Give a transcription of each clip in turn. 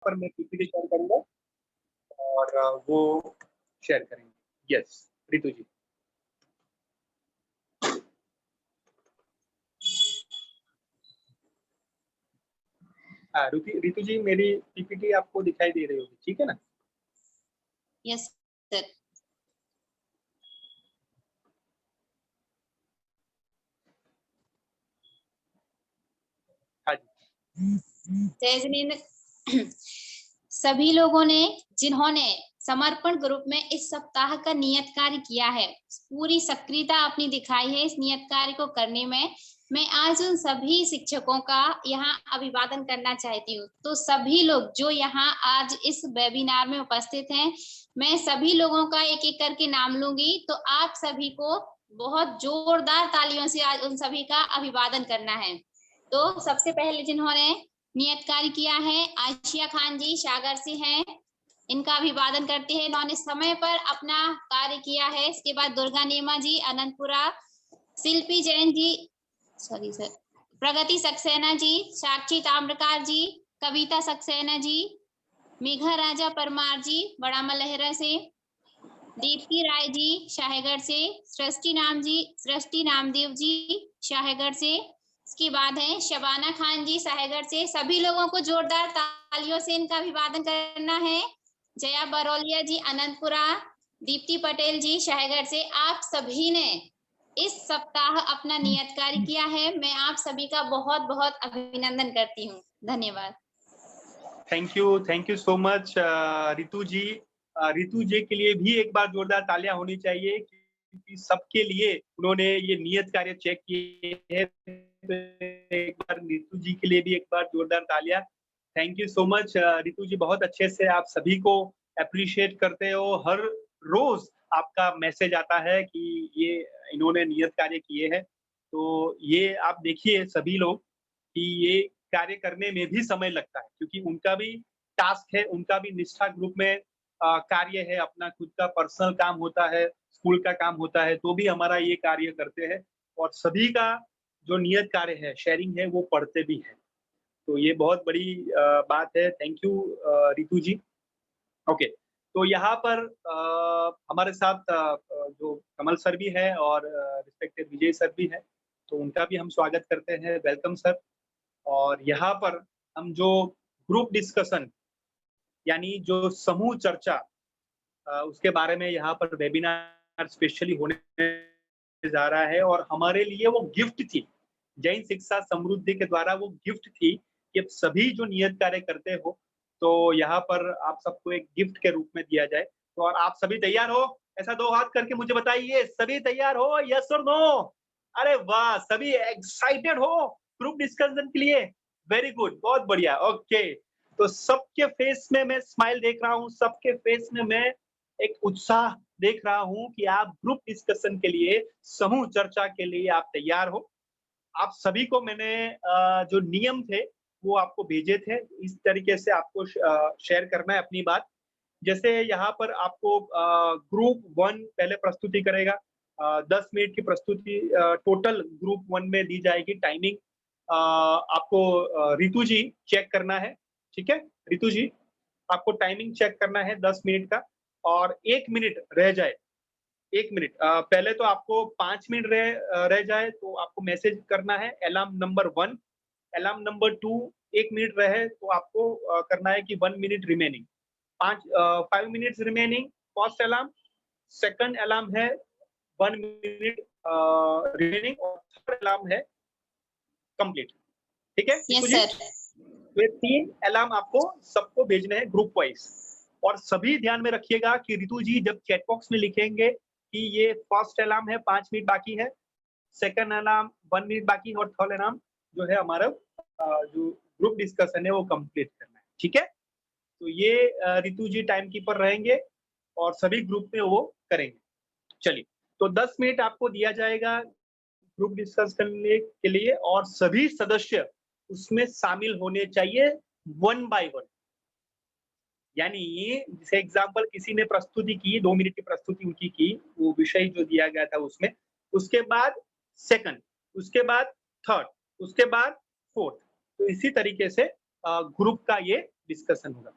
पर मैं PPT share करूंगा और वो शेयर करेंगे। यस रितु जी। हाँ रितु जी, मेरी पीपीटी आपको दिखाई दे रही होगी, ठीक है ना? Yes sir. हाँ जी। जय जिनेंद्र। सभी लोगों ने जिन्होंने समर्पण ग्रुप में इस सप्ताह का नियत कार्य किया है, पूरी सक्रियता अपनी दिखाई है इस नियत कार्य को करने में। मैं आज उन सभी शिक्षकों का यहाँ अभिवादन करना चाहती हूँ। तो सभी लोग जो यहाँ आज इस वेबिनार में उपस्थित हैं, मैं सभी लोगों का एक एक करके नाम लूंगी, तो आप सभी को बहुत जोरदार तालियों से आज उन सभी का अभिवादन करना है। तो सबसे पहले जिन्होंने नियत कार्य किया है, आशिया खान जी सागर से हैं, इनका अभिवादन करते हैं, इन्होंने समय पर अपना कार्य किया है। इसके बाद दुर्गा नेमा जी अनंतपुरा, शिल्पी जैन जी, सॉरी सर, प्रगति सक्सेना जी, साक्षी ताम्रकार जी, कविता सक्सेना जी, मेघा राजा परमार जी बड़ा मलहरा से, दीप्ति राय जी शाहगढ़ से, सृष्टि नामदेव जी शाहगढ़ से। इसके बाद है शबाना खान जी साहेगढ़ से। सभी लोगों को जोरदार तालियों से इनका अभिवादन करना है। जया बरौलिया जी अनंतपुरा, दीप्ति पटेल जी शाहगढ़ से। आप सभी ने इस सप्ताह अपना नियत कार्य किया है, मैं आप सभी का बहुत बहुत अभिनंदन करती हूँ। धन्यवाद। Thank you so much Ritu ji. Ritu ji के लिए भी एक बार जोरदार तालियां होनी चाहिए, क्योंकि सबके लिए उन्होंने ये नियत कार्य चेक किए हैं। एक बार रितु जी के लिए भी एक बार जोरदार तालियां। Thank you so much Ritu ji, बहुत अच्छे से आप सभी को अप्रिशिएट करते हो। हर रोज आपका मैसेज आता है कि ये इन्होंने नियत कार्य किए हैं। तो ये आप देखिए सभी लोग कि ये कार्य करने में भी समय लगता है, क्योंकि उनका भी टास्क है, उनका भी निष्ठा ग्रुप में कार्य है, अपना खुद का पर्सनल काम होता है, स्कूल का काम होता है, तो भी हमारा ये कार्य करते हैं। और सभी का जो नियत कार्य है, शेयरिंग है, वो पढ़ते भी है। तो ये बहुत बड़ी बात है। Thank you Ritu ji. Okay, तो यहाँ पर हमारे साथ जो कमल सर भी है और रिस्पेक्टेड विजय सर भी है, तो उनका भी हम स्वागत करते हैं। Welcome sir. और यहाँ पर हम जो ग्रुप डिस्कशन यानी जो समूह चर्चा उसके बारे में यहाँ पर वेबिनार स्पेशली होने जा रहा है। और हमारे लिए वो गिफ्ट थी, जैन शिक्षा समृद्धि के द्वारा वो गिफ्ट थी कि अब सभी जो नियत कार्य करते हो, तो यहाँ पर आप सबको एक गिफ्ट के रूप में दिया जाए। तो और आप सभी तैयार हो? ऐसा 2 हाथ करके मुझे बताइए, सभी तैयार हो? यस और नो? अरे वाह, सभी एक्साइटेड हो ग्रुप डिस्कशन के लिए? वेरी गुड, बहुत बढ़िया। ओके, तो सबके फेस में मैं स्माइल देख रहा हूँ, सबके फेस में मैं एक उत्साह देख रहा हूँ कि आप ग्रुप डिस्कशन के लिए, समूह चर्चा के लिए आप तैयार हो। आप सभी को मैंने जो नियम थे वो आपको भेजे थे। इस तरीके से आपको शेयर करना है अपनी बात। जैसे यहाँ पर आपको ग्रुप 1 पहले प्रस्तुति करेगा। 10 मिनट की प्रस्तुति टोटल ग्रुप 1 में दी जाएगी। टाइमिंग आपको रितु जी चेक करना है, ठीक है? रितु जी, आपको टाइमिंग चेक करना है 10 मिनट का। और 1 मिनट रह जाए, 1 मिनट पहले तो आपको 5 मिनट रह जाए तो आपको मैसेज करना है alarm number 1, alarm number 2 1 minute रहे तो आपको करना है कि 1 minute remaining, 5 minutes remaining first alarm, second alarm है 1 मिनट रिमेनिंग और थर्ड अलार्म है कंप्लीट। ठीक है यस रितु जी? सर। तो ये 3 अलार्म आपको सबको भेजने हैं ग्रुप वाइज। और सभी ध्यान में रखिएगा कि रितु जी जब चैट बॉक्स में लिखेंगे कि ये फर्स्ट अलार्म है 5 मिनट बाकी है, सेकंड अलार्म 1 मिनट बाकी है और थर्ड अलार्म जो है हमारा जो ग्रुप डिस्कशन है वो कंप्लीट करना है। ठीक है? तो ये रितु जी टाइम कीपर रहेंगे और सभी ग्रुप में वो करेंगे। चलिए, तो 10 मिनट आपको दिया जाएगा ग्रुप डिस्कस करने के लिए और सभी सदस्य उसमें शामिल होने चाहिए 1 बाय 1। यानी जैसे एग्जांपल किसी ने प्रस्तुति की, 2 मिनट की प्रस्तुति उनकी की, वो विषय जो दिया गया था उसमें, उसके बाद सेकंड, उसके बाद थर्ड, उसके बाद फोर्थ। तो इसी तरीके से ग्रुप का ये डिस्कशन होगा।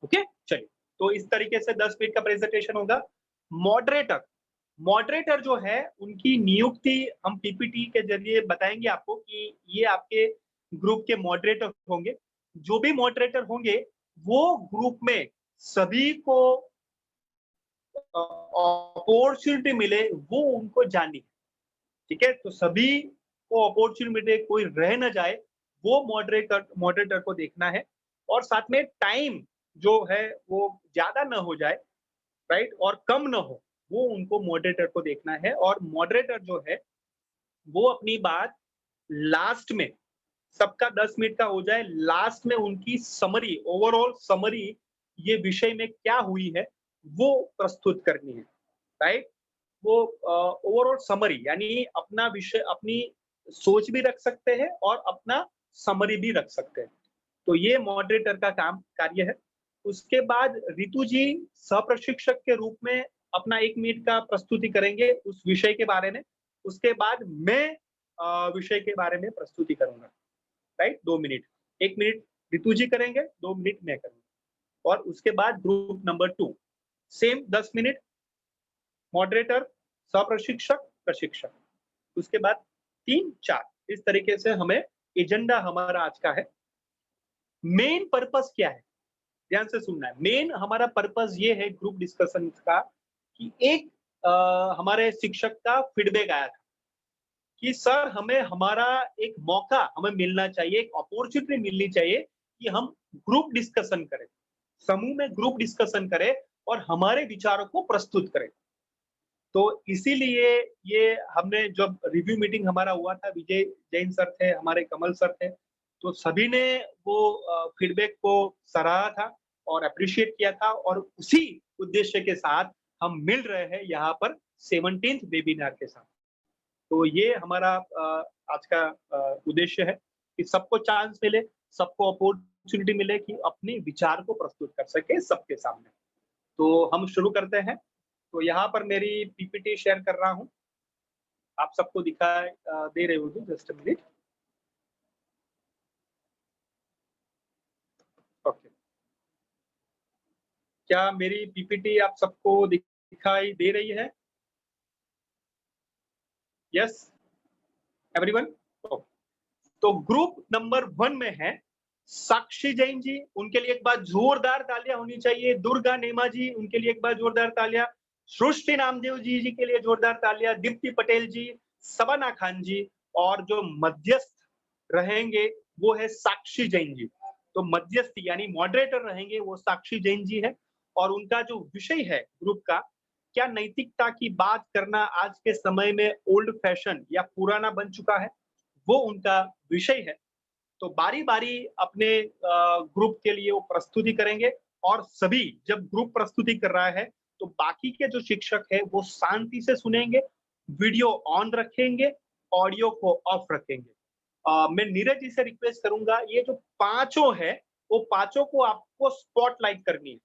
ओके, चलिए, तो इस तरीके से 10 मिनट का प्रेजेंटेशन होगा। मॉडरेटर जो है उनकी नियुक्ति हम पीपीटी के जरिए बताएंगे आपको कि ये आपके ग्रुप के मॉडरेटर होंगे। जो भी मॉडरेटर होंगे वो ग्रुप में सभी को अपॉर्चुनिटी मिले वो उनको जाननी है, ठीक है। तो सभी को अपॉर्चुनिटी मिले, कोई रह ना जाए, वो मॉडरेटर को देखना है। और साथ में टाइम जो है वो ज्यादा ना हो जाए, राइट, और कम ना हो, वो उनको मॉडरेटर को देखना है। और मॉडरेटर जो है वो अपनी बात लास्ट में, सबका 10 मिनट का हो जाए, लास्ट में उनकी समरी, ओवरऑल समरी, ये विषय में क्या हुई है वो प्रस्तुत करनी है, राइट। वो ओवरऑल समरी यानी अपना विषय, अपनी सोच भी रख सकते हैं और अपना समरी भी रख सकते हैं। तो ये मॉडरेटर का कार्य है। उसके बाद रितु जी सह-प्रशिक्षक के रूप में अपना 1 मिनट का प्रस्तुति करेंगे उस विषय के बारे में। उसके बाद मैं विषय के बारे में प्रस्तुति करूंगा, right. 2 minute, 1 minute Ritu ji करेंगे, 2 मिनट मैं करूंगा। और उसके बाद group number 2 same 10 minute, moderator, सह-प्रशिक्षक, प्रशिक्षक। उसके बाद 3-4, इस तरीके से हमें एजेंडा हमारा आज का है। मेन पर्पस क्या है, ध्यान से सुनना है। मेन हमारा पर्पस ये है ग्रुप डिस्कशन का कि एक हमारे शिक्षक का फीडबैक आया था कि सर हमें हमारा एक मौका हमें मिलना चाहिए, एक अपॉर्चुनिटी मिलनी चाहिए कि हम ग्रुप डिस्कशन करें, समूह में ग्रुप डिस्कशन करें और हमारे विचारों को प्रस्तुत करें। तो इसीलिए ये हमने, जब रिव्यू मीटिंग हमारा हुआ था, विजय जैन सर थे, हमारे कमल सर थे, तो सभी ने वो फीडबैक को सराहा था और अप्रिशिएट किया था। और उसी उद्देश्य के साथ हम मिल रहे हैं यहाँ पर 17th वेबिनार के साथ। तो ये हमारा आज का उद्देश्य है कि सबको चांस मिले, सबको अपॉर्चुनिटी मिले कि अपने विचार को प्रस्तुत कर सके सबके सामने। तो हम शुरू करते हैं। तो यहाँ पर मेरी पीपीटी शेयर कर रहा हूँ, आप सबको दिखाई दे रहे होगी, जस्ट अ मिनट। ओके, क्या मेरी पीपीटी आप सबको दिखाई दे रही है? Yes everyone. तो ग्रुप नंबर 1 में है साक्षी जैन जी, उनके लिए एक बार जोरदार तालियां होनी चाहिए। दुर्गा नेमा जी, उनके लिए एक बार जोरदार तालियां। सृष्टि नामदेव जी के लिए जोरदार तालियां। दीप्ति पटेल जी, सबाना खान जी, और जो मध्यस्थ रहेंगे वो है साक्षी जैन जी। तो मध्यस्थ यानी मॉडरेटर रहेंगे वो साक्षी जैन जी है। और उनका जो विषय है ग्रुप का, क्या नैतिकता की बात करना आज के समय में ओल्ड फैशन या पुराना बन चुका है, वो उनका विषय है। तो बारी बारी अपने ग्रुप के लिए वो प्रस्तुति करेंगे। और सभी, जब ग्रुप प्रस्तुति कर रहा है तो बाकी के जो शिक्षक है वो शांति से सुनेंगे, वीडियो ऑन रखेंगे, ऑडियो को ऑफ रखेंगे। मैं नीरज जी से रिक्वेस्ट करूंगा, ये जो पांचों है वो पांचों को आपको स्पॉटलाइट करनी है,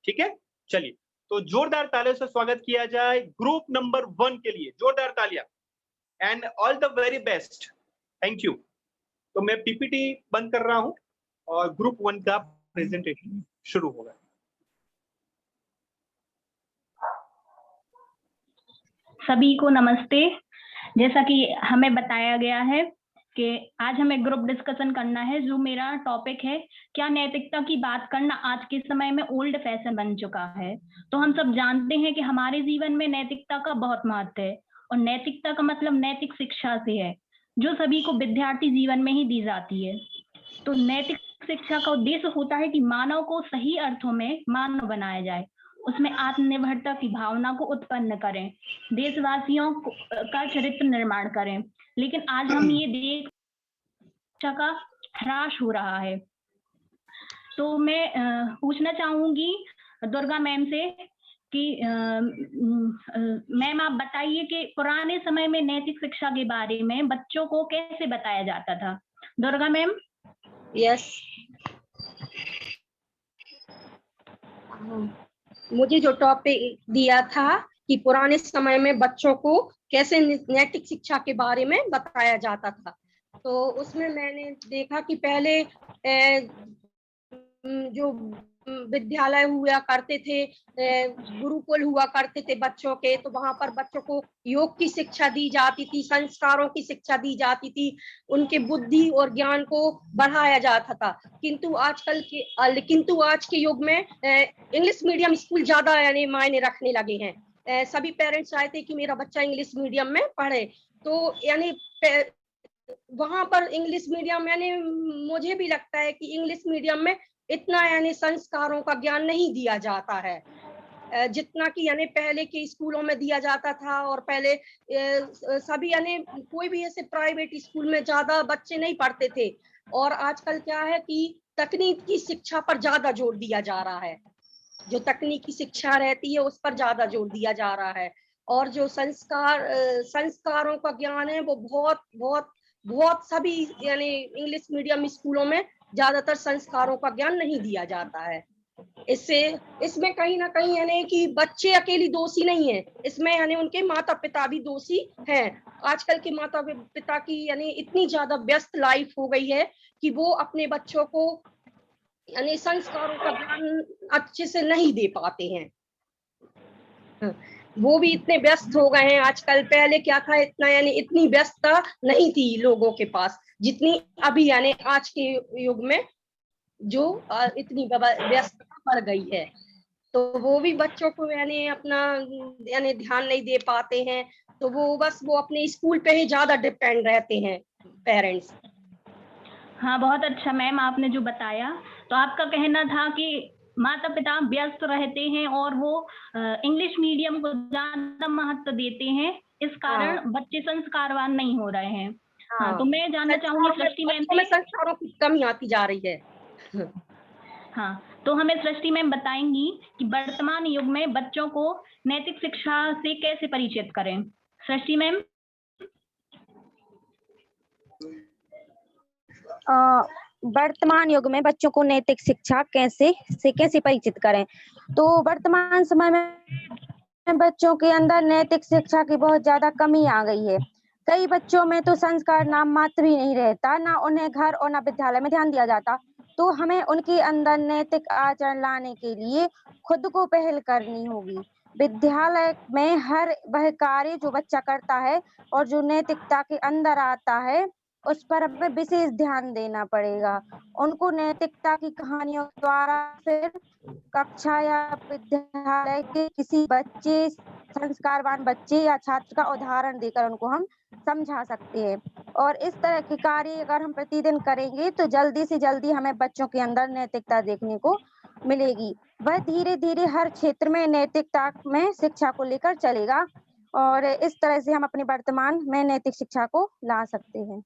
ठीक है। चलिए, तो जोरदार तालियों से स्वागत किया जाए ग्रुप नंबर 1 के लिए, जोरदार तालियां। And all the very best, thank you. तो मैं पीपीटी बंद कर रहा हूं और ग्रुप 1 का प्रेजेंटेशन शुरू होगा। सभी को नमस्ते। जैसा कि हमें बताया गया है कि आज हमें ग्रुप डिस्कशन करना है, जो मेरा टॉपिक है, क्या नैतिकता की बात करना आज के समय में ओल्ड फैशन बन चुका है। तो हम सब जानते हैं कि हमारे जीवन में नैतिकता का बहुत महत्व है, और नैतिकता का मतलब नैतिक शिक्षा से है, जो सभी को विद्यार्थी जीवन में ही दी जाती है। तो नैतिक शिक्षा का उद्देश्य होता है कि मानव को सही अर्थों में मानव बनाया जाए, उसमें आत्मनिर्भरता की भावना को उत्पन्न करें, देशवासियों का चरित्र निर्माण करें। लेकिन आज हम ये देख शिक्षा का ह्रास हो रहा है। तो मैं पूछना चाहूंगी दुर्गा मैम से कि मैम आप बताइए कि पुराने समय में नैतिक शिक्षा के बारे में बच्चों को कैसे बताया जाता था। दुर्गा मैम। यस, मुझे जो टॉपिक दिया था कि पुराने समय में बच्चों को कैसे नैतिक शिक्षा के बारे में बताया जाता था, तो उसमें मैंने देखा कि पहले जो विद्यालय हुआ करते थे, गुरुकुल हुआ करते थे बच्चों के, तो वहां पर बच्चों को योग की शिक्षा दी जाती थी, संस्कारों की शिक्षा दी जाती थी, उनके बुद्धि और ज्ञान को बढ़ाया जाता था। किंतु आज के युग में इंग्लिश मीडियम स्कूल ज्यादा यानी मायने रखने लगे हैं। सभी पेरेंट्स चाहते हैं कि मेरा बच्चा इंग्लिश मीडियम में पढ़े, तो यानी वहां पर इंग्लिश मीडियम यानी मुझे भी लगता है कि इंग्लिश मीडियम में इतना यानी संस्कारों का ज्ञान नहीं दिया जाता है जितना कि यानी पहले के स्कूलों में दिया जाता था। और पहले सभी यानी कोई भी ऐसे प्राइवेट स्कूल में ज्यादा बच्चे नहीं पढ़ते थे, और आजकल क्या है कि तकनीक की शिक्षा पर ज्यादा जोर दिया जा रहा है। जो तकनीकी शिक्षा रहती है उस पर ज्यादा जोर दिया जा रहा है, और जो संस्कारों का ज्ञान है वो बहुत बहुत बहुत सभी यानी इंग्लिश मीडियम स्कूलों में ज्यादातर संस्कारों का ज्ञान नहीं दिया जाता है। इसमें कहीं ना कहीं यानी कि बच्चे अकेली दोषी नहीं है, इसमें यानी उनके माता पिता भी दोषी हैं। आजकल के माता पिता की यानी इतनी ज्यादा व्यस्त लाइफ हो गई है कि वो अपने बच्चों को यानी संस्कारों का ज्ञान अच्छे से नहीं दे पाते हैं। वो भी इतने व्यस्त हो गए हैं आजकल। पहले क्या था, इतना यानी इतनी व्यस्तता नहीं थी लोगों के पास जितनी अभी यानी आज के युग में जो इतनी व्यस्तता बढ़ गई है। तो वो भी बच्चों को यानी अपना यानी ध्यान नहीं दे पाते हैं, तो वो अपने स्कूल पे ही ज्यादा डिपेंड रहते हैं पेरेंट्स। हाँ, बहुत अच्छा मैम आपने जो बताया। तो आपका कहना था कि माता पिता व्यस्त रहते हैं और वो इंग्लिश मीडियम को ज्यादा महत्व देते हैं, इस कारण बच्चे संस्कारवान नहीं हो रहे हैं। हाँ, तो मैं जानना चाहूंगी सृष्टि मैम से, संस्कारों की कमी आती जा रही है। हाँ, तो हमें सृष्टि मैम बताएंगी कि वर्तमान युग में बच्चों को नैतिक शिक्षा से कैसे परिचित करें। सृष्टि मैम। वर्तमान युग में बच्चों को नैतिक शिक्षा कैसे परिचित करें। तो वर्तमान समय में बच्चों के अंदर नैतिक शिक्षा की बहुत ज्यादा कमी आ गई है। कई बच्चों में तो संस्कार नाम मात्र भी नहीं रहता, ना उन्हें घर और ना विद्यालय में ध्यान दिया जाता। तो हमें उनके अंदर नैतिक आचरण लाने के लिए खुद को पहल करनी होगी। विद्यालय में हर वह कार्य जो बच्चा करता है और जो नैतिकता के अंदर आता है उस पर हमें विशेष ध्यान देना पड़ेगा। उनको नैतिकता की कहानियों द्वारा फिर कक्षा या विद्यालय के किसी बच्चे, संस्कारवान बच्चे या छात्र का उदाहरण देकर उनको हम समझा सकते हैं। और इस तरह के कार्य अगर हम प्रतिदिन करेंगे तो जल्दी से जल्दी हमें बच्चों के अंदर नैतिकता देखने को मिलेगी। वह धीरे धीरे हर क्षेत्र में नैतिकता में शिक्षा को लेकर चलेगा, और इस तरह से हम अपने वर्तमान में नैतिक शिक्षा को ला सकते हैं।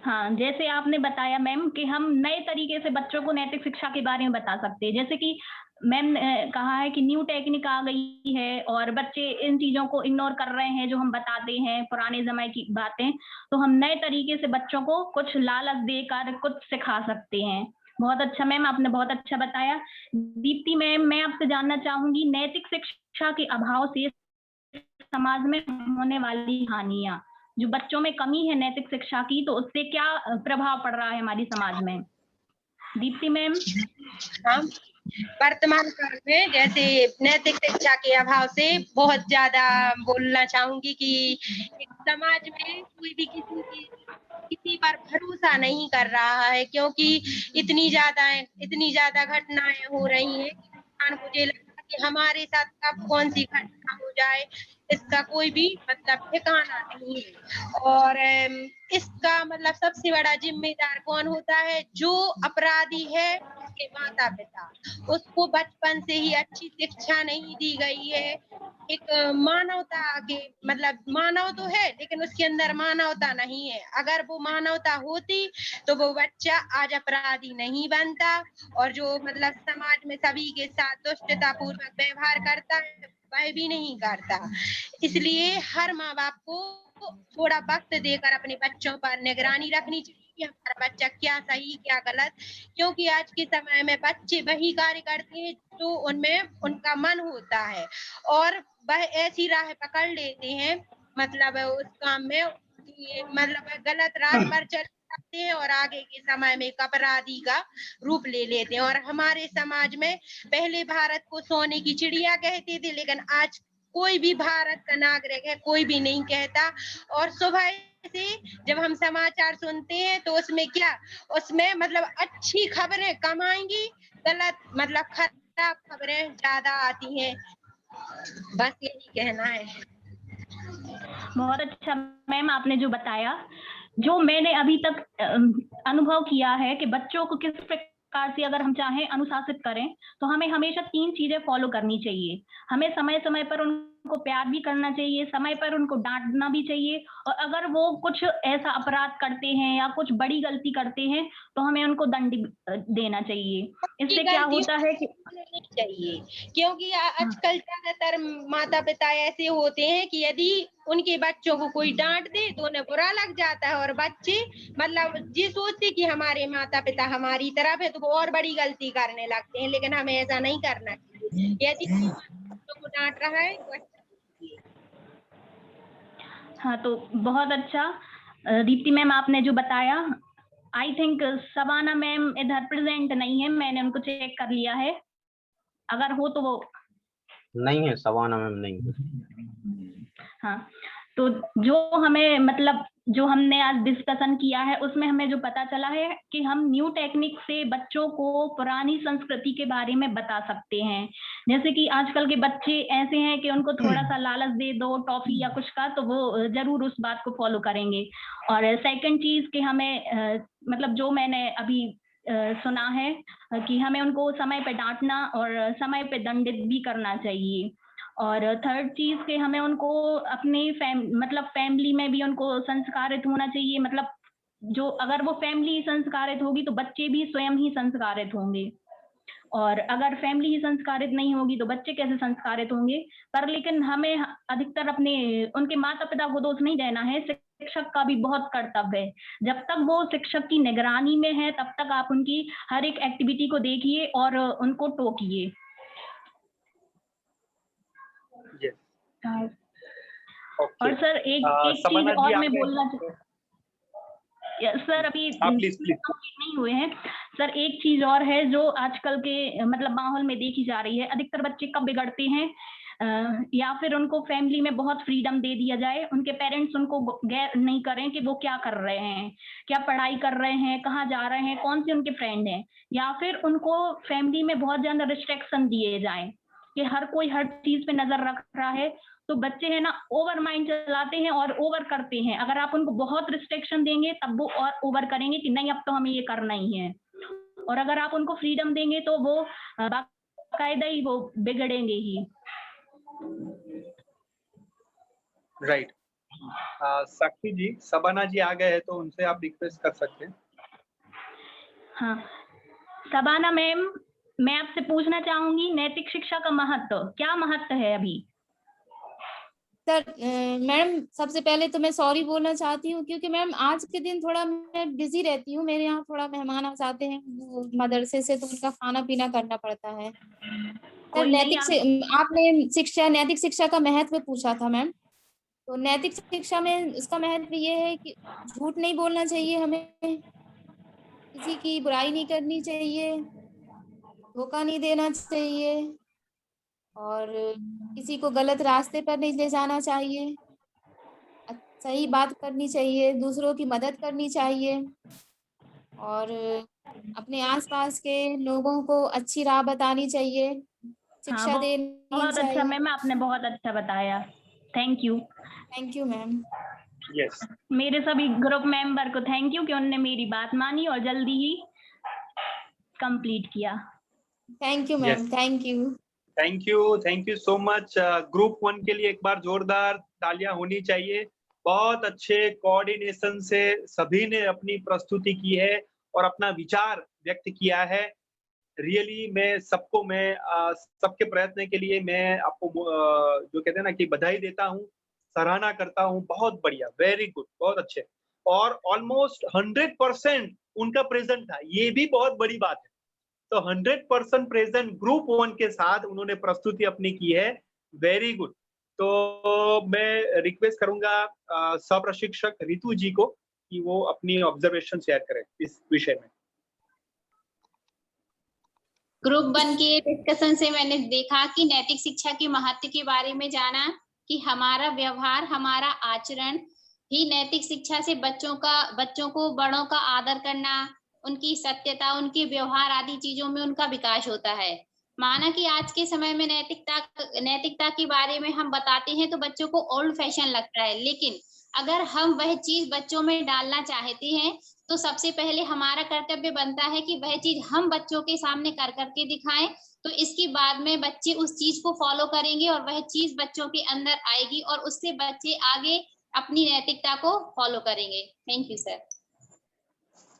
हाँ, जैसे आपने बताया मैम कि हम नए तरीके से बच्चों को नैतिक शिक्षा के बारे में बता सकते हैं। जैसे कि मैम ने कहा है कि न्यू टेक्निक आ गई है और बच्चे इन चीजों को इग्नोर कर रहे हैं जो हम बताते हैं पुराने समय की बातें। तो हम नए तरीके से बच्चों को कुछ लालच देकर कुछ सिखा सकते हैं। बहुत अच्छा मैम, आपने बहुत अच्छा बताया। दीप्ति मैम, मैं आपसे जानना चाहूंगी नैतिक शिक्षा के अभाव से समाज में होने वाली हानियां, जो बच्चों में कमी है नैतिक शिक्षा की, तो उससे क्या प्रभाव पड़ रहा है हमारी समाज में। दीप्ति मैम। हाँ, वर्तमान काल में जैसे नैतिक शिक्षा के अभाव से बहुत ज्यादा बोलना चाहूंगी कि समाज में कोई भी किसी पर भरोसा नहीं कर रहा है, क्योंकि इतनी ज्यादा घटनाएं हो रही हैं कि मुझे लगता है कि हमारे साथ कब कौन सी घटना हो जाए इसका कोई भी मतलब ठिकाना नहीं है। और इसका मतलब सबसे बड़ा जिम्मेदार कौन होता है? जो अपराधी है उसके माता पिता। उसको बचपन से ही अच्छी शिक्षा नहीं दी गई है। एक मानवता के मतलब मानव तो है लेकिन उसके अंदर मानवता नहीं है। अगर वो मानवता होती तो वो बच्चा आज अपराधी नहीं बनता, और जो मतलब समाज में सभी के साथ दुष्टता पूर्वक व्यवहार करता है वह भी नहीं करता। इसलिए हर माँ बाप को थोड़ा वक्त देकर अपने बच्चों पर निगरानी रखनी चाहिए कि हमारा बच्चा क्या सही क्या गलत, क्योंकि आज के समय में बच्चे वही कार्य करते हैं जो उनमें उनका मन होता है, और वह ऐसी राह पकड़ लेते हैं मतलब उस काम में मतलब गलत राह पर चल जाते हैं और आगे के समय में एक अपराधी का रूप ले लेते हैं। और हमारे समाज में पहले भारत को सोने की चिड़िया कहते थे, लेकिन आज कोई भी भारत का नागरिक है कोई भी नहीं कहता। और सुबह से जब हम समाचार सुनते हैं तो उसमें मतलब अच्छी खबरें कम आएंगी, गलत मतलब खराब खबरें ज्यादा आती हैं। बस यही कहना है। बहुत अच्छा मैम, आपने जो बताया, जो मैंने अभी तक अनुभव किया है कि बच्चों को किस प्रकार से अगर हम चाहें अनुशासित करें तो हमें हमेशा 3 चीजें फॉलो करनी चाहिए। हमें समय समय पर उनको प्यार भी करना चाहिए, समय पर उनको डांटना भी चाहिए, और अगर वो कुछ ऐसा अपराध करते हैं या कुछ बड़ी गलती करते हैं तो हमें उनको दंड देना चाहिए। इससे क्या होता है कि नहीं चाहिए, क्योंकि आजकल ज्यादातर माता पिता ऐसे होते हैं कि यदि उनके बच्चों को कोई डांट दे तो उन्हें बुरा लग जाता है, और बच्चे मतलब ये सोचते कि हमारे माता पिता हमारी तरफ है तो वो और बड़ी गलती करने लगते हैं। लेकिन हमें ऐसा नहीं करना चाहिए। यदि कोई बच्चों को डांट रहा है तो हाँ, तो बहुत अच्छा दीप्ति मैम आपने जो बताया। आई थिंक सबाना मैम इधर प्रेजेंट नहीं है, मैंने उनको चेक कर लिया है, अगर हो तो वो नहीं है, सबाना मैम नहीं है। हाँ, तो जो हमें मतलब जो हमने आज डिस्कशन किया है उसमें हमें जो पता चला है कि हम न्यू टेक्निक से बच्चों को पुरानी संस्कृति के बारे में बता सकते हैं। जैसे कि आजकल के बच्चे ऐसे हैं कि उनको थोड़ा सा लालच दे दो टॉफी या कुछ का तो वो जरूर उस बात को फॉलो करेंगे। और सेकंड चीज कि हमें मतलब जो मैंने अभी सुना है कि हमें उनको समय पे डांटना और समय पे दंडित भी करना चाहिए। और थर्ड चीज के हमें उनको अपनी मतलब फैमिली में भी उनको संस्कारित होना चाहिए। मतलब जो अगर वो फैमिली संस्कारित होगी तो बच्चे भी स्वयं ही संस्कारित होंगे, और अगर फैमिली ही संस्कारित नहीं होगी तो बच्चे कैसे संस्कारित होंगे। पर लेकिन हमें अधिकतर अपने उनके माता पिता को दोष नहीं देना है, शिक्षक का भी बहुत कर्तव्य है। जब तक वो शिक्षक की निगरानी में है तब तक आप उनकी हर एक एक्टिविटी को देखिए और उनको टोकिए। और सर एक चीज और मैं बोलना सर अभी नहीं हुए हैं सर, एक चीज और है जो आजकल के मतलब माहौल में देखी जा रही है। अधिकतर बच्चे कब बिगड़ते हैं या फिर उनको फैमिली में बहुत फ्रीडम दे दिया जाए, उनके पेरेंट्स उनको गैर नहीं करें कि वो क्या कर रहे हैं, क्या पढ़ाई कर रहे हैं, कहाँ जा रहे हैं, कौन से उनके फ्रेंड हैं, या फिर उनको फैमिली में बहुत ज्यादा रिस्ट्रिक्शन दिए जाए कि हर कोई हर चीज पे नजर रख रहा है, तो बच्चे है ना ओवर माइंड चलाते हैं और ओवर करते हैं। अगर आप उनको बहुत रिस्ट्रिक्शन देंगे तब वो और ओवर करेंगे कि नहीं अब तो हमें ये करना ही है, और अगर आप उनको फ्रीडम देंगे तो वो बाकायदा ही वो बिगड़ेंगे ही। राइट। साक्षी जी, सबाना जी आ गए हैं तो उनसे आप रिक्वेस्ट कर सकते हैं। हाँ, सबाना मैम, मैं आपसे पूछना चाहूंगी नैतिक शिक्षा का महत्व, क्या महत्व है अभी? सर मैम सबसे पहले तो मैं सॉरी बोलना चाहती हूँ क्योंकि मैम आज के दिन थोड़ा मैं बिजी रहती हूँ, मेरे यहाँ थोड़ा मेहमान आ जाते हैं मदरसे से तो उनका खाना पीना करना पड़ता है। सर आपने नैतिक शिक्षा का महत्व पूछा था मैम, तो नैतिक शिक्षा में इसका महत्व ये है कि झूठ नहीं बोलना चाहिए, हमें किसी की बुराई नहीं करनी चाहिए, धोखा नहीं देना चाहिए और किसी को गलत रास्ते पर नहीं ले जाना चाहिए, सही बात करनी चाहिए, दूसरों की मदद करनी चाहिए और अपने आसपास के लोगों को अच्छी राह बतानी चाहिए, शिक्षा देनी बहुत चाहिए। अच्छा मैम, आपने बहुत अच्छा बताया, thank you. Thank you ma'am. Yes, मेरे सभी ग्रुप मेंबर को थैंक यू कि उन्होंने मेरी बात मानी और जल्दी ही कंप्लीट किया। Thank you ma'am, thank you. Thank you so much. Group 1 के लिए एक बार जोरदार तालियां होनी चाहिए। बहुत अच्छे कोऑर्डिनेशन से सभी ने अपनी प्रस्तुति की है और अपना विचार व्यक्त किया है। रियली मैं सबके प्रयत्न के लिए मैं आपको जो कहते हैं ना कि बधाई देता हूँ, सराहना करता हूँ। बहुत बढ़िया, वेरी गुड, बहुत अच्छे। और ऑलमोस्ट 100% उनका प्रेजेंट था, ये भी बहुत बड़ी बात है। तो 100% प्रेजेंट ग्रुप 1 के साथ उन्होंने प्रस्तुति अपनी की है, वेरी गुड। तो मैं रिक्वेस्ट करूंगा सह प्रशिक्षक रितु जी को कि वो अपनी ऑब्जर्वेशन शेयर करें इस विषय में। ग्रुप 1 के डिस्कशन से मैंने देखा कि नैतिक शिक्षा के महत्व के बारे में जाना कि हमारा व्यवहार, हमारा आचरण ही नैतिक शिक्षा से बच्चों को बड़ों का आदर करना, उनकी सत्यता, उनके व्यवहार आदि चीजों में उनका विकास होता है। माना कि आज के समय में नैतिकता के बारे में हम बताते हैं तो बच्चों को ओल्ड फैशन लगता है, लेकिन अगर हम वह चीज बच्चों में डालना चाहते हैं तो सबसे पहले हमारा कर्तव्य बनता है कि वह चीज हम बच्चों के सामने कर करके दिखाएं, तो इसके बाद में बच्चे उस चीज को फॉलो करेंगे और वह चीज बच्चों के अंदर आएगी और उससे बच्चे आगे अपनी नैतिकता को फॉलो करेंगे। Thank you sir.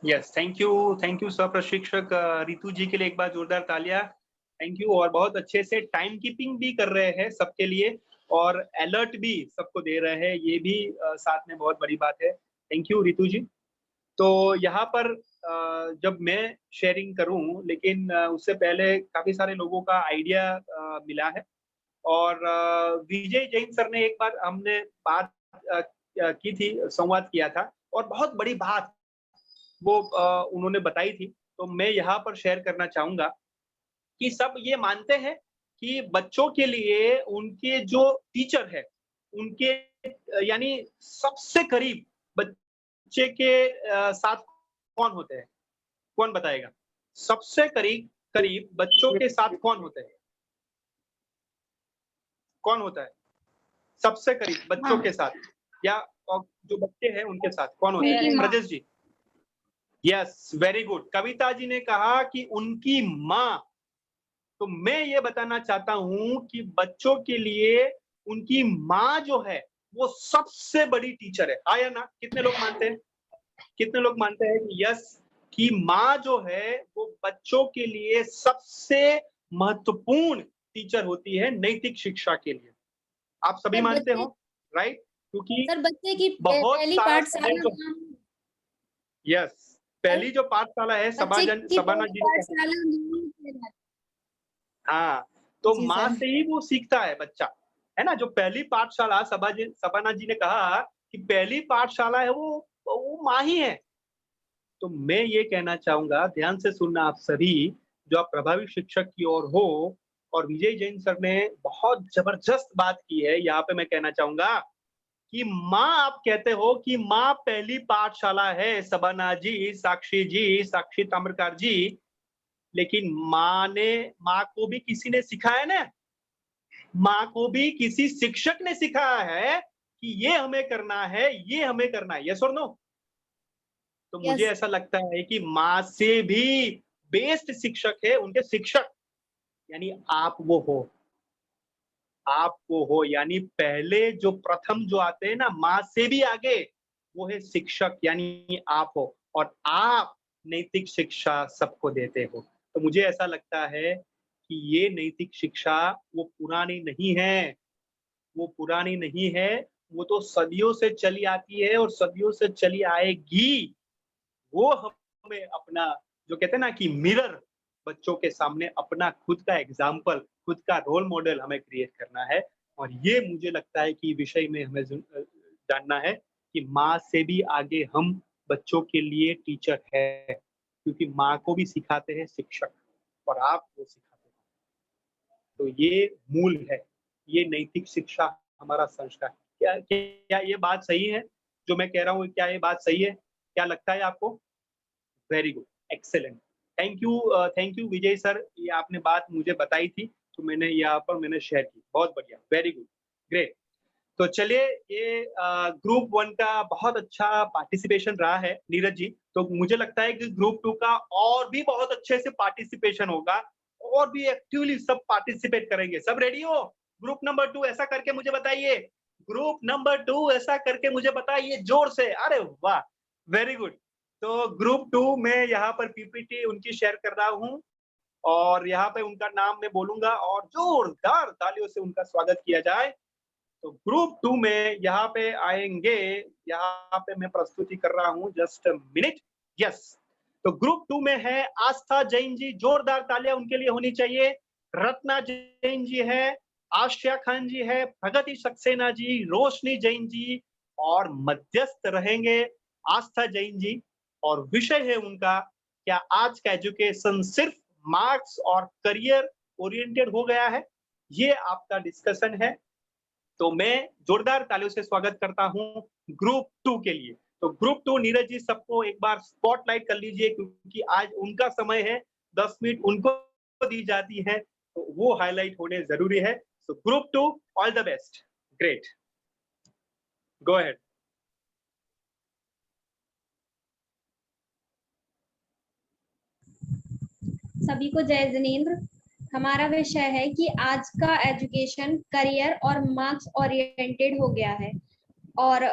Yes, thank you sir प्रशिक्षक रितु जी के लिए एक बार जोरदार तालियां। Thank you. और बहुत अच्छे से टाइम कीपिंग भी कर रहे हैं सबके लिए और अलर्ट भी सबको दे रहे हैं, ये भी साथ में बहुत बड़ी बात है। थैंक यू रितु जी। तो यहाँ पर जब मैं शेयरिंग करूं, लेकिन उससे पहले काफी सारे लोगों का आइडिया मिला है और विजय जैन सर ने एक बार हमने बात की थी, संवाद किया था और बहुत बड़ी बात वो उन्होंने बताई थी, तो मैं यहाँ पर शेयर करना चाहूंगा कि सब ये मानते हैं कि बच्चों के लिए उनके जो टीचर है, उनके यानी सबसे करीब बच्चे के साथ कौन होते हैं? कौन बताएगा? सबसे करीब बच्चों के साथ कौन होते हैं? कौन होता है सबसे करीब बच्चों के साथ, या जो बच्चे हैं उनके साथ कौन होते हैं? Brajesh ji. Yes, very good. Kavita ji ने कहा कि उनकी माँ। तो मैं ये बताना चाहता हूं कि बच्चों के लिए उनकी माँ जो है वो सबसे बड़ी टीचर है। हाँ या ना? कितने लोग मानते हैं? कितने लोग मानते हैं कि यस, कि माँ जो है वो बच्चों के लिए सबसे महत्वपूर्ण टीचर होती है नैतिक शिक्षा के लिए? आप सभी मानते हो, राइट? क्योंकि सर बच्चे की बहुत पहली सारा पाठशाला, यस, पहली जो पाठशाला है सबाना जी ने, हाँ, तो माँ से ही वो सीखता है बच्चा, है ना? जो पहली पाठशाला सबाना जी ने कहा कि पहली पाठशाला है वो माँ ही है। तो मैं ये कहना चाहूंगा, ध्यान से सुनना आप सभी, जो आप प्रभावी शिक्षक की ओर हो, और विजय जैन सर ने बहुत जबरदस्त बात की है। यहाँ पे मैं कहना चाहूंगा कि माँ, आप कहते हो कि माँ पहली पाठशाला है, सबाना जी, साक्षी ताम्रकार जी, लेकिन माँ को भी किसी ने सिखाया ना, माँ को भी किसी शिक्षक ने सिखाया है कि ये हमें करना है, ये हमें करना है। यस और नो? तो मुझे ऐसा लगता है कि माँ से भी बेस्ट शिक्षक है उनके शिक्षक, यानी आप वो हो, यानी पहले जो प्रथम जो आते हैं ना, माँ से भी आगे, वो है शिक्षक, यानी आप हो, और आप नैतिक शिक्षा सबको देते हो। तो मुझे ऐसा लगता है कि ये नैतिक शिक्षा वो पुरानी नहीं है, वो तो सदियों से चली आती है और सदियों से चली आएगी। वो हमें अपना, जो कहते हैं ना कि मिरर, बच्चों के सामने अपना खुद का एग्जाम्पल, खुद का रोल मॉडल हमें क्रिएट करना है। और ये मुझे लगता है कि विषय में हमें जानना है कि माँ से भी आगे हम बच्चों के लिए टीचर है, क्योंकि माँ को भी सिखाते हैं शिक्षक और आप वो सिखाते हैं। तो ये मूल है, ये नैतिक शिक्षा हमारा संस्कार। क्या ये बात सही है जो मैं कह रहा हूँ? क्या ये बात सही है? क्या लगता है आपको? Very good, excellent. Thank you Vijay sir, ये आपने बात मुझे बताई थी तो मैंने यहाँ पर मैंने शेयर की। बहुत बढ़िया, वेरी गुड, ग्रेट। तो चलिए, ये ग्रुप 1 का बहुत अच्छा पार्टिसिपेशन रहा है नीरज जी। तो मुझे लगता है कि ग्रुप 2 का और भी बहुत अच्छे से पार्टिसिपेशन होगा और भी एक्टिवली सब पार्टिसिपेट करेंगे। सब रेडी हो? ग्रुप नंबर 2 ऐसा करके मुझे बताइए, ग्रुप नंबर 2 ऐसा करके मुझे बताइए जोर से। अरे वाह, वेरी गुड। तो ग्रुप 2 में यहाँ पर पीपीटी उनकी शेयर कर रहा हूँ और यहाँ पे उनका नाम मैं बोलूंगा और जोरदार तालियों से उनका स्वागत किया जाए। तो ग्रुप 2 में यहाँ पे आएंगे, यहाँ पे मैं प्रस्तुति कर रहा हूँ, जस्ट मिनट। यस, तो ग्रुप 2 में है आस्था जैन जी, जोरदार तालियां उनके लिए होनी चाहिए। रत्ना जैन जी है, आशिया खान जी है, प्रगति सक्सेना जी, रोशनी जैन जी, और मध्यस्थ रहेंगे आस्था जैन जी, और विषय है उनका क्या आज का एजुकेशन सिर्फ मार्क्स और करियर ओरिएंटेड हो गया है। ये आपका डिस्कशन है, तो मैं जोरदार तालियों से स्वागत करता हूं ग्रुप 2 के लिए। तो ग्रुप 2 नीरज जी सबको एक बार स्पॉटलाइट कर लीजिए, क्योंकि आज उनका समय है, 10 मिनट उनको दी जाती है, तो वो हाईलाइट होने जरूरी है। So group 2, all the best, great, go ahead. सभी को जय जिनेंद्र। हमारा विषय है कि आज का एजुकेशन करियर और मार्क्स ओरिएंटेड हो गया है। और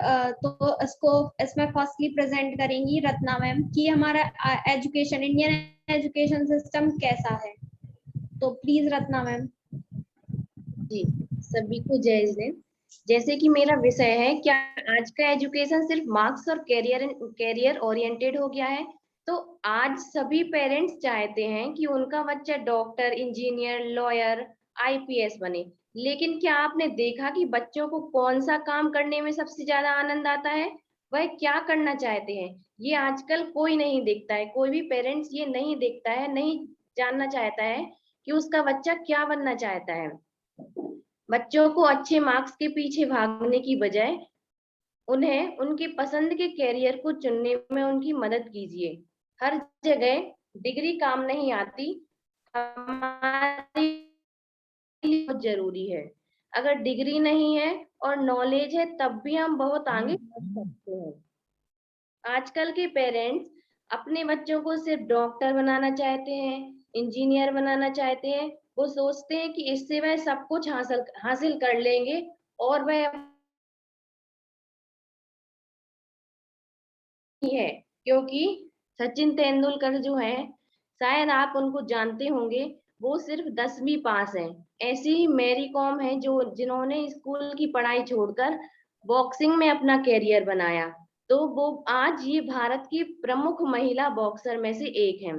तो इसमें फर्स्टली प्रेजेंट करेंगी रत्ना मैम कि हमारा एजुकेशन, इंडियन एजुकेशन सिस्टम कैसा है। तो प्लीज रत्ना मैम। जी, सभी को जय जिनेंद्र। जैसे कि मेरा विषय है, क्या आज का एजुकेशन सिर्फ मार्क्स और कैरियर ओरिएंटेड हो गया है। तो आज सभी पेरेंट्स चाहते हैं कि उनका बच्चा डॉक्टर, इंजीनियर, लॉयर, आईपीएस बने। लेकिन क्या आपने देखा कि बच्चों को कौन सा काम करने में सबसे ज्यादा आनंद आता है, वह क्या करना चाहते हैं, ये आजकल कोई नहीं देखता है। कोई भी पेरेंट्स ये नहीं देखता है, नहीं जानना चाहता है कि उसका बच्चा क्या बनना चाहता है। बच्चों को अच्छे मार्क्स के पीछे भागने की बजाय उन्हें उनके पसंद के कैरियर को चुनने में उनकी मदद कीजिए। हर जगह डिग्री काम नहीं आती, हमारे लिए बहुत जरूरी है। अगर डिग्री नहीं है और नॉलेज है, तब भी हम बहुत आगे बढ़ सकते हैं। आजकल के पेरेंट्स अपने बच्चों को सिर्फ डॉक्टर बनाना चाहते हैं, इंजीनियर बनाना चाहते हैं। वो सोचते हैं कि इससे वह सब कुछ हासिल कर लेंगे और वह है, क्योंकि सचिन तेंदुलकर जो है, शायद आप उनको जानते होंगे, वो सिर्फ 10वीं पास हैं। ऐसी ही मैरी कॉम है जिन्होंने स्कूल की पढ़ाई छोड़कर बॉक्सिंग में अपना कैरियर बनाया। तो वो आज ये भारत की प्रमुख महिला बॉक्सर में से एक हैं।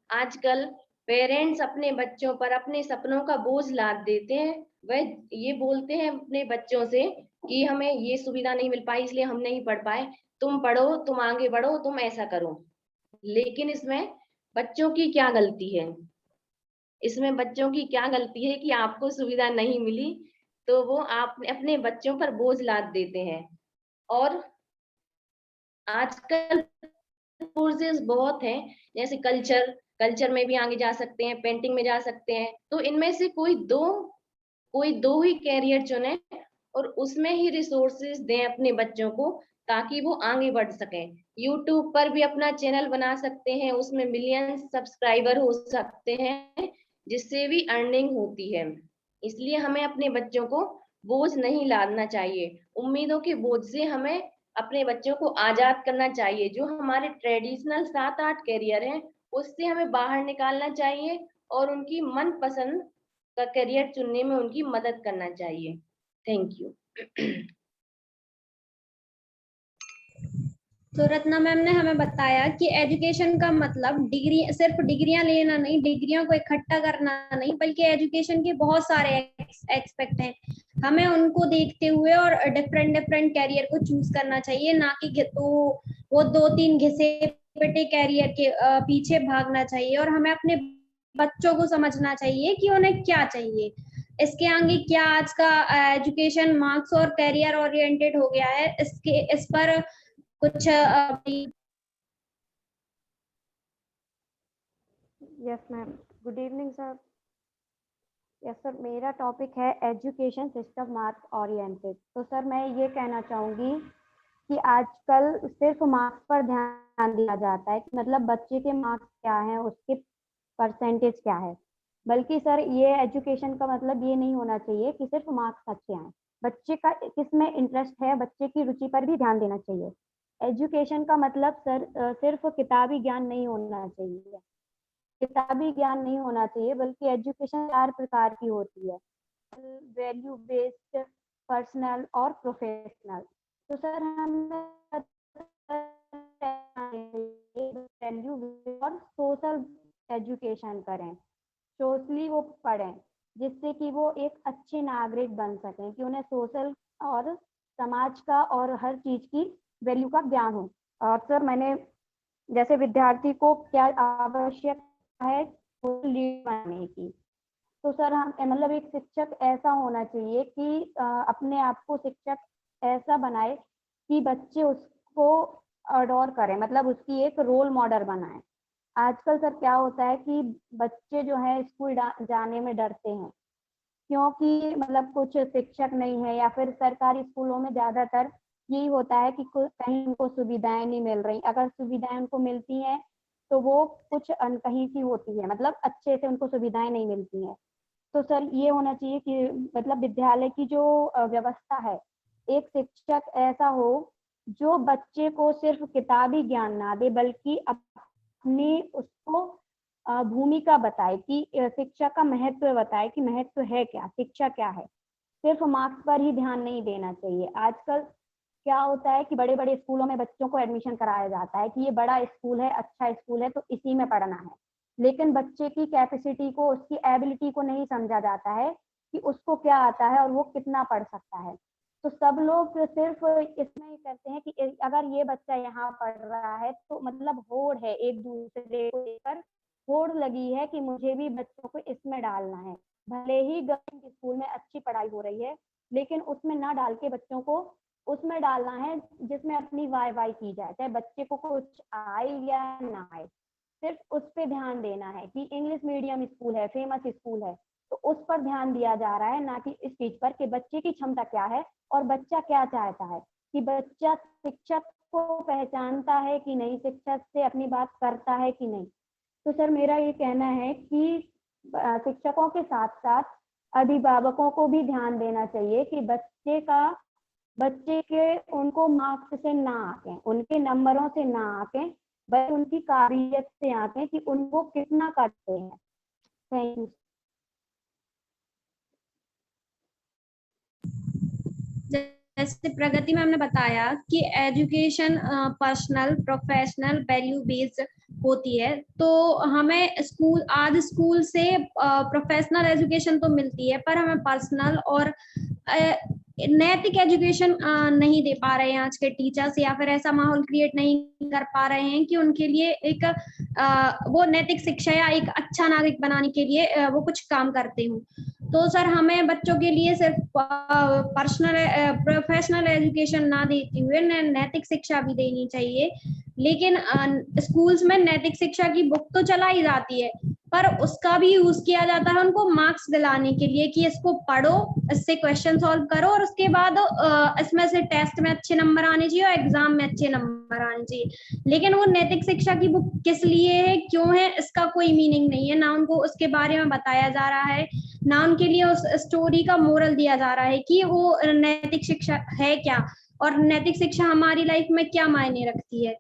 आजकल पेरेंट्स अपने बच्चों पर अपने सपनों का बोझ लाद देते हैं। वह ये बोलते हैं अपने बच्चों से कि हमें ये सुविधा नहीं मिल पाई, इसलिए हम नहीं पढ़ पाए। तुम पढ़ो, तुम आगे बढ़ो, तुम ऐसा करो। लेकिन इसमें बच्चों की क्या गलती है? इसमें बच्चों की क्या गलती है कि आपको सुविधा नहीं मिली, तो वो आप अपने बच्चों पर बोझ लाद देते हैं। और आजकल कोर्सेज बहुत हैं, जैसे कल्चर में भी आगे जा सकते हैं, पेंटिंग में जा सकते हैं। तो इनमें से कोई दो ही कैरियर चुने और उसमें ही रिसोर्सेज दें अपने बच्चों को, ताकि वो आगे बढ़ सकें। यूट्यूब पर भी अपना चैनल बना सकते हैं, उसमें मिलियन सब्सक्राइबर हो सकते हैं, जिससे भी अर्निंग होती है। इसलिए हमें अपने बच्चों को बोझ नहीं लादना चाहिए। उम्मीदों के बोझ से हमें अपने बच्चों को आजाद करना चाहिए। जो हमारे ट्रेडिशनल 7-8 कैरियर हैं, उससे हमें बाहर निकालना चाहिए और उनकी मनपसंद का करियर चुनने में उनकी मदद करना चाहिए। Thank you. तो रत्ना मैम ने हमें बताया कि एजुकेशन का मतलब सिर्फ डिग्रियां लेना नहीं, डिग्रियों को इकट्ठा करना नहीं, बल्कि एजुकेशन के बहुत सारे एक्सपेक्ट हैं। हमें उनको देखते हुए और डिफरेंट कैरियर को चूज करना चाहिए, ना कि तो वो 2-3 घिसे पिटे कैरियर के पीछे भागना चाहिए। और हमें अपने बच्चों को समझना चाहिए कि उन्हें क्या चाहिए। इसके आगे क्या आज का एजुकेशन मार्क्स और कैरियर ओरिएंटेड हो गया है, इस पर कुछ yes ma'am, good evening sir. Yes sir, मेरा टॉपिक है एजुकेशन सिस्टम मार्क्स ओरिएंटेड। तो सर मैं ये कहना चाहूँगी कि आजकल सिर्फ मार्क्स पर ध्यान दिया जाता है कि मतलब बच्चे के मार्क्स क्या हैं, उसके परसेंटेज क्या है। बल्कि सर ये एजुकेशन का मतलब ये नहीं होना चाहिए कि सिर्फ मार्क्स अच्छे आए। बच्चे का किस में इंटरेस्ट है, बच्चे की रुचि पर भी ध्यान देना चाहिए। एजुकेशन का मतलब सर सिर्फ किताबी ज्ञान नहीं होना चाहिए, किताबी ज्ञान नहीं होना चाहिए, बल्कि एजुकेशन 4 प्रकार की होती है, वैल्यू बेस्ड, पर्सनल और प्रोफेशनल। तो सर हम वैल्यू और सोशल एजुकेशन करें, सोशली वो पढ़ें, जिससे कि वो एक अच्छे नागरिक बन सकें, कि उन्हें सोशल और समाज का और हर चीज की वैल्यू का ज्ञान हो। और सर मैंने जैसे विद्यार्थी को क्या आवश्यक है लीड बनाने की, तो सर हम मतलब एक शिक्षक ऐसा होना चाहिए कि अपने आप को शिक्षक ऐसा बनाए कि बच्चे उसको अडोर करें, मतलब उसकी एक रोल मॉडल बनाए। आजकल सर क्या होता है कि बच्चे जो है स्कूल जाने में डरते हैं, क्योंकि मतलब कुछ शिक्षक नहीं है, या फिर सरकारी स्कूलों में ज्यादातर यही होता है कि कहीं उनको सुविधाएं नहीं मिल रही। अगर सुविधाएं उनको मिलती हैं तो वो कुछ अनकही सी होती है, मतलब अच्छे से उनको सुविधाएं नहीं मिलती हैं। तो सर ये होना चाहिए कि मतलब विद्यालय की जो व्यवस्था है, एक शिक्षक ऐसा हो जो बच्चे को सिर्फ किताबी ज्ञान ना दे, बल्कि अपनी उसको भूमिका बताए कि शिक्षा का महत्व बताए कि महत्व है क्या, शिक्षा क्या है। सिर्फ मार्क्स पर ही ध्यान नहीं देना चाहिए। आजकल क्या होता है कि बड़े बड़े स्कूलों में बच्चों को एडमिशन कराया जाता है कि ये बड़ा स्कूल है, अच्छा स्कूल है, तो इसी में पढ़ना है, लेकिन बच्चे की कैपेसिटी को, उसकी एबिलिटी को नहीं समझा जाता है कि उसको क्या आता है और वो कितना पढ़ सकता है। तो सब लोग सिर्फ इसमें ही करते हैं कि अगर ये बच्चा यहाँ पढ़ रहा है तो मतलब होड़ है, एक दूसरे को लेकर होड़ लगी है कि मुझे भी बच्चों को इसमें डालना है। भले ही गवर्नमेंट स्कूल में अच्छी पढ़ाई हो रही है, लेकिन उसमें ना डाल के बच्चों को उसमें डालना है जिसमें अपनी वाई की जाए, चाहे बच्चे को कुछ आए या ना आए, सिर्फ उस पर ध्यान देना है कि इंग्लिश मीडियम स्कूल है, फेमस स्कूल है, तो उस पर ध्यान दिया जा रहा है, ना कि इस चीज पर कि बच्चे की क्षमता क्या है और बच्चा क्या चाहता है, कि बच्चा शिक्षक को पहचानता है कि नहीं, शिक्षक से अपनी बात करता है कि नहीं। तो सर मेरा ये कहना है कि शिक्षकों के साथ साथ अभिभावकों को भी ध्यान देना चाहिए कि बच्चे के उनको मार्क्स से ना आके, उनके नंबरों से ना आके, बल्कि उनकी काबिलियत से आके कि उनको कितना करते हैं। Thank you. जैसे प्रगति मैम ने बताया कि education personal, professional, value based होती है, तो हमें स्कूल से प्रोफेशनल एजुकेशन तो मिलती है, पर हमें पर्सनल और नैतिक एजुकेशन नहीं दे पा रहे हैं आज के टीचर्स, या फिर ऐसा माहौल क्रिएट नहीं कर पा रहे हैं कि उनके लिए एक वो नैतिक शिक्षा या एक अच्छा नागरिक बनाने के लिए वो कुछ काम करते हो। तो सर हमें बच्चों के लिए सिर्फ प्रोफेशनल एजुकेशन ना देते हुए नैतिक शिक्षा भी देनी चाहिए। लेकिन स्कूल्स में नैतिक शिक्षा की बुक तो चलाई जाती है, पर उसका भी यूज किया जाता है उनको मार्क्स दिलाने के लिए कि इसको पढ़ो, इससे क्वेश्चन सॉल्व करो और उसके बाद इसमें से टेस्ट में अच्छे नंबर आने चाहिए और एग्जाम में अच्छे नंबर आने चाहिए। लेकिन वो नैतिक शिक्षा की बुक किस लिए है, क्यों है, इसका कोई मीनिंग नहीं है, ना उनको उसके बारे में बताया जा रहा है, ना उनके लिए उस स्टोरी का मोरल दिया जा रहा है कि वो नैतिक शिक्षा है क्या और नैतिक शिक्षा हमारी लाइफ में क्या मायने रखती है।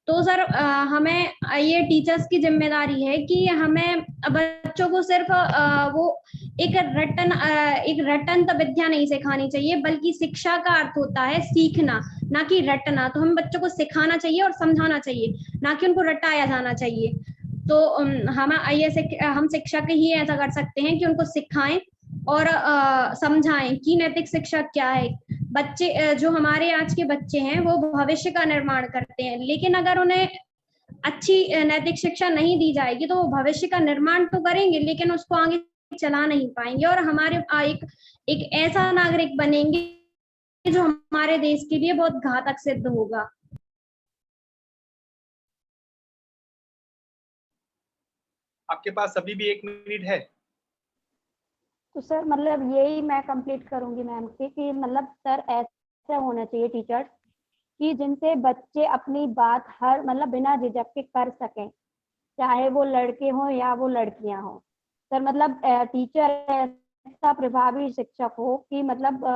तो सर हमें ये टीचर्स की जिम्मेदारी है कि हमें बच्चों को सिर्फ वो एक रटन तो विद्या नहीं सिखानी चाहिए, बल्कि शिक्षा का अर्थ होता है सीखना, ना कि रटना। तो हमें बच्चों को सिखाना चाहिए और समझाना चाहिए, ना कि उनको रटाया जाना चाहिए। तो हम शिक्षक ही ऐसा कर सकते हैं कि उनको सिखाएं और समझाएं कि नैतिक शिक्षा क्या है। बच्चे जो हमारे आज के बच्चे हैं वो भविष्य का निर्माण करते हैं, लेकिन अगर उन्हें अच्छी नैतिक शिक्षा नहीं दी जाएगी तो वो भविष्य का निर्माण तो करेंगे लेकिन उसको आगे चला नहीं पाएंगे और हमारे एक ऐसा नागरिक बनेंगे जो हमारे देश के लिए बहुत घातक सिद्ध होगा। आपके पास अभी भी 1 मिनट है। तो सर मतलब यही मैं कंप्लीट करूंगी मैम के कि मतलब सर ऐसा होना चाहिए टीचर्स कि जिनसे बच्चे अपनी बात हर मतलब बिना झिझक के कर सकें, चाहे वो लड़के हों या वो लड़कियां हों। सर मतलब टीचर ऐसा प्रभावी शिक्षक हो कि मतलब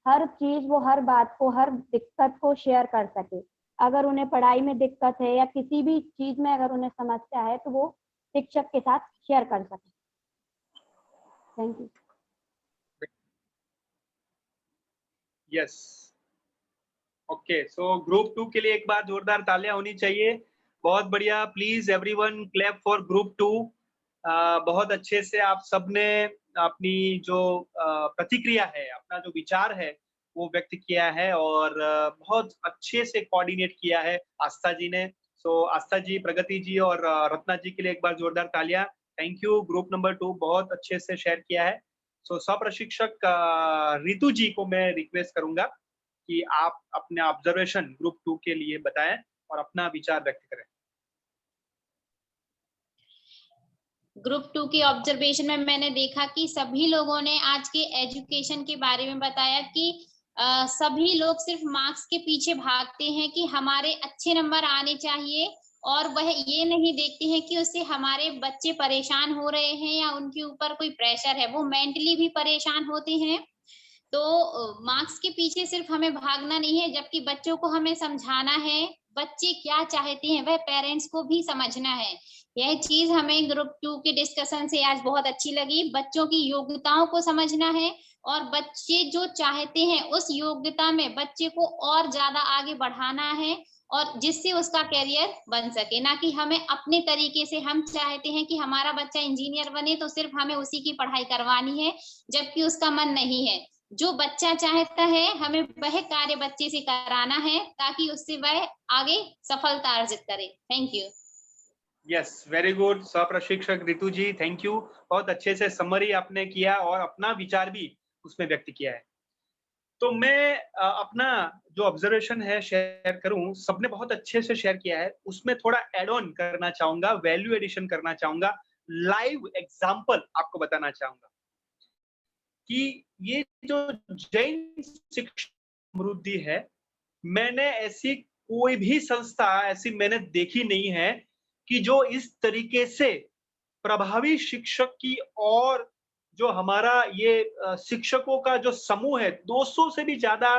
हर चीज वो हर बात को, हर दिक्कत को शेयर कर सके। अगर उन्हें पढ़ाई में दिक्कत है या किसी भी चीज में अगर उन्हें समस्या है तो वो शिक्षक के साथ शेयर कर सके। Thank you. Yes, okay, so group 2 के लिए एक बार जोरदार तालियां होनी चाहिए। बहुत बढ़िया, please everyone clap for group 2। बहुत अच्छे से आप सबने अपनी जो प्रतिक्रिया है, अपना जो विचार है वो व्यक्त किया है और बहुत अच्छे से कोऑर्डिनेट किया है आस्था जी ने। सो आस्था जी, प्रगति जी और रत्ना जी के लिए एक बार जोरदार तालियां। Thank you. ग्रुप नंबर 2 बहुत अच्छे से शेयर किया है। सो प्रशिक्षक रितु जी को मैं रिक्वेस्ट करूंगा कि आप अपने ऑब्जर्वेशन ग्रुप 2 के लिए बताएं और अपना विचार व्यक्त करें। ग्रुप 2 की ऑब्जर्वेशन में मैंने देखा कि सभी लोगों ने आज के एजुकेशन के बारे में बताया कि सभी लोग सिर्फ मार्क्स के पीछे भागते हैं कि हमारे अच्छे नंबर आने चाहिए, और वह ये नहीं देखते हैं कि उससे हमारे बच्चे परेशान हो रहे हैं या उनके ऊपर कोई प्रेशर है, वो मेंटली भी परेशान होते हैं। तो मार्क्स के पीछे सिर्फ हमें भागना नहीं है, जबकि बच्चों को हमें समझाना है बच्चे क्या चाहते हैं, वह पेरेंट्स को भी समझना है। यह चीज हमें ग्रुप 2 के डिस्कशन से आज बहुत अच्छी लगी। बच्चों की योग्यताओं को समझना है और बच्चे जो चाहते हैं उस योग्यता में बच्चे को और ज्यादा आगे बढ़ाना है, और जिससे उसका करियर बन सके, ना कि हमें अपने तरीके से, हम चाहते हैं कि हमारा बच्चा इंजीनियर बने तो सिर्फ हमें उसी की पढ़ाई करवानी है, जबकि उसका मन नहीं है। जो बच्चा चाहता है हमें वह कार्य बच्चे से कराना है ताकि उससे वह आगे सफलता अर्जित करे। Thank you. Yes, very good प्रशिक्षक रितु जी, थैंक यू। बहुत अच्छे से समरी आपने किया और अपना विचार भी उसमें व्यक्त किया है। तो मैं अपना जो ऑब्जर्वेशन है शेयर करूं, सबने बहुत अच्छे से शेयर किया है, उसमें थोड़ा एड ऑन करना चाहूंगा, वैल्यू एडिशन करना चाहूंगा, लाइव एग्जांपल आपको बताना चाहूंगा कि ये जो जैन शिक्षा समृद्धि है, मैंने ऐसी कोई भी संस्था ऐसी मैंने देखी नहीं है कि जो इस तरीके से प्रभावी शिक्षक की, और जो हमारा ये शिक्षकों का जो समूह है, 200 से भी ज्यादा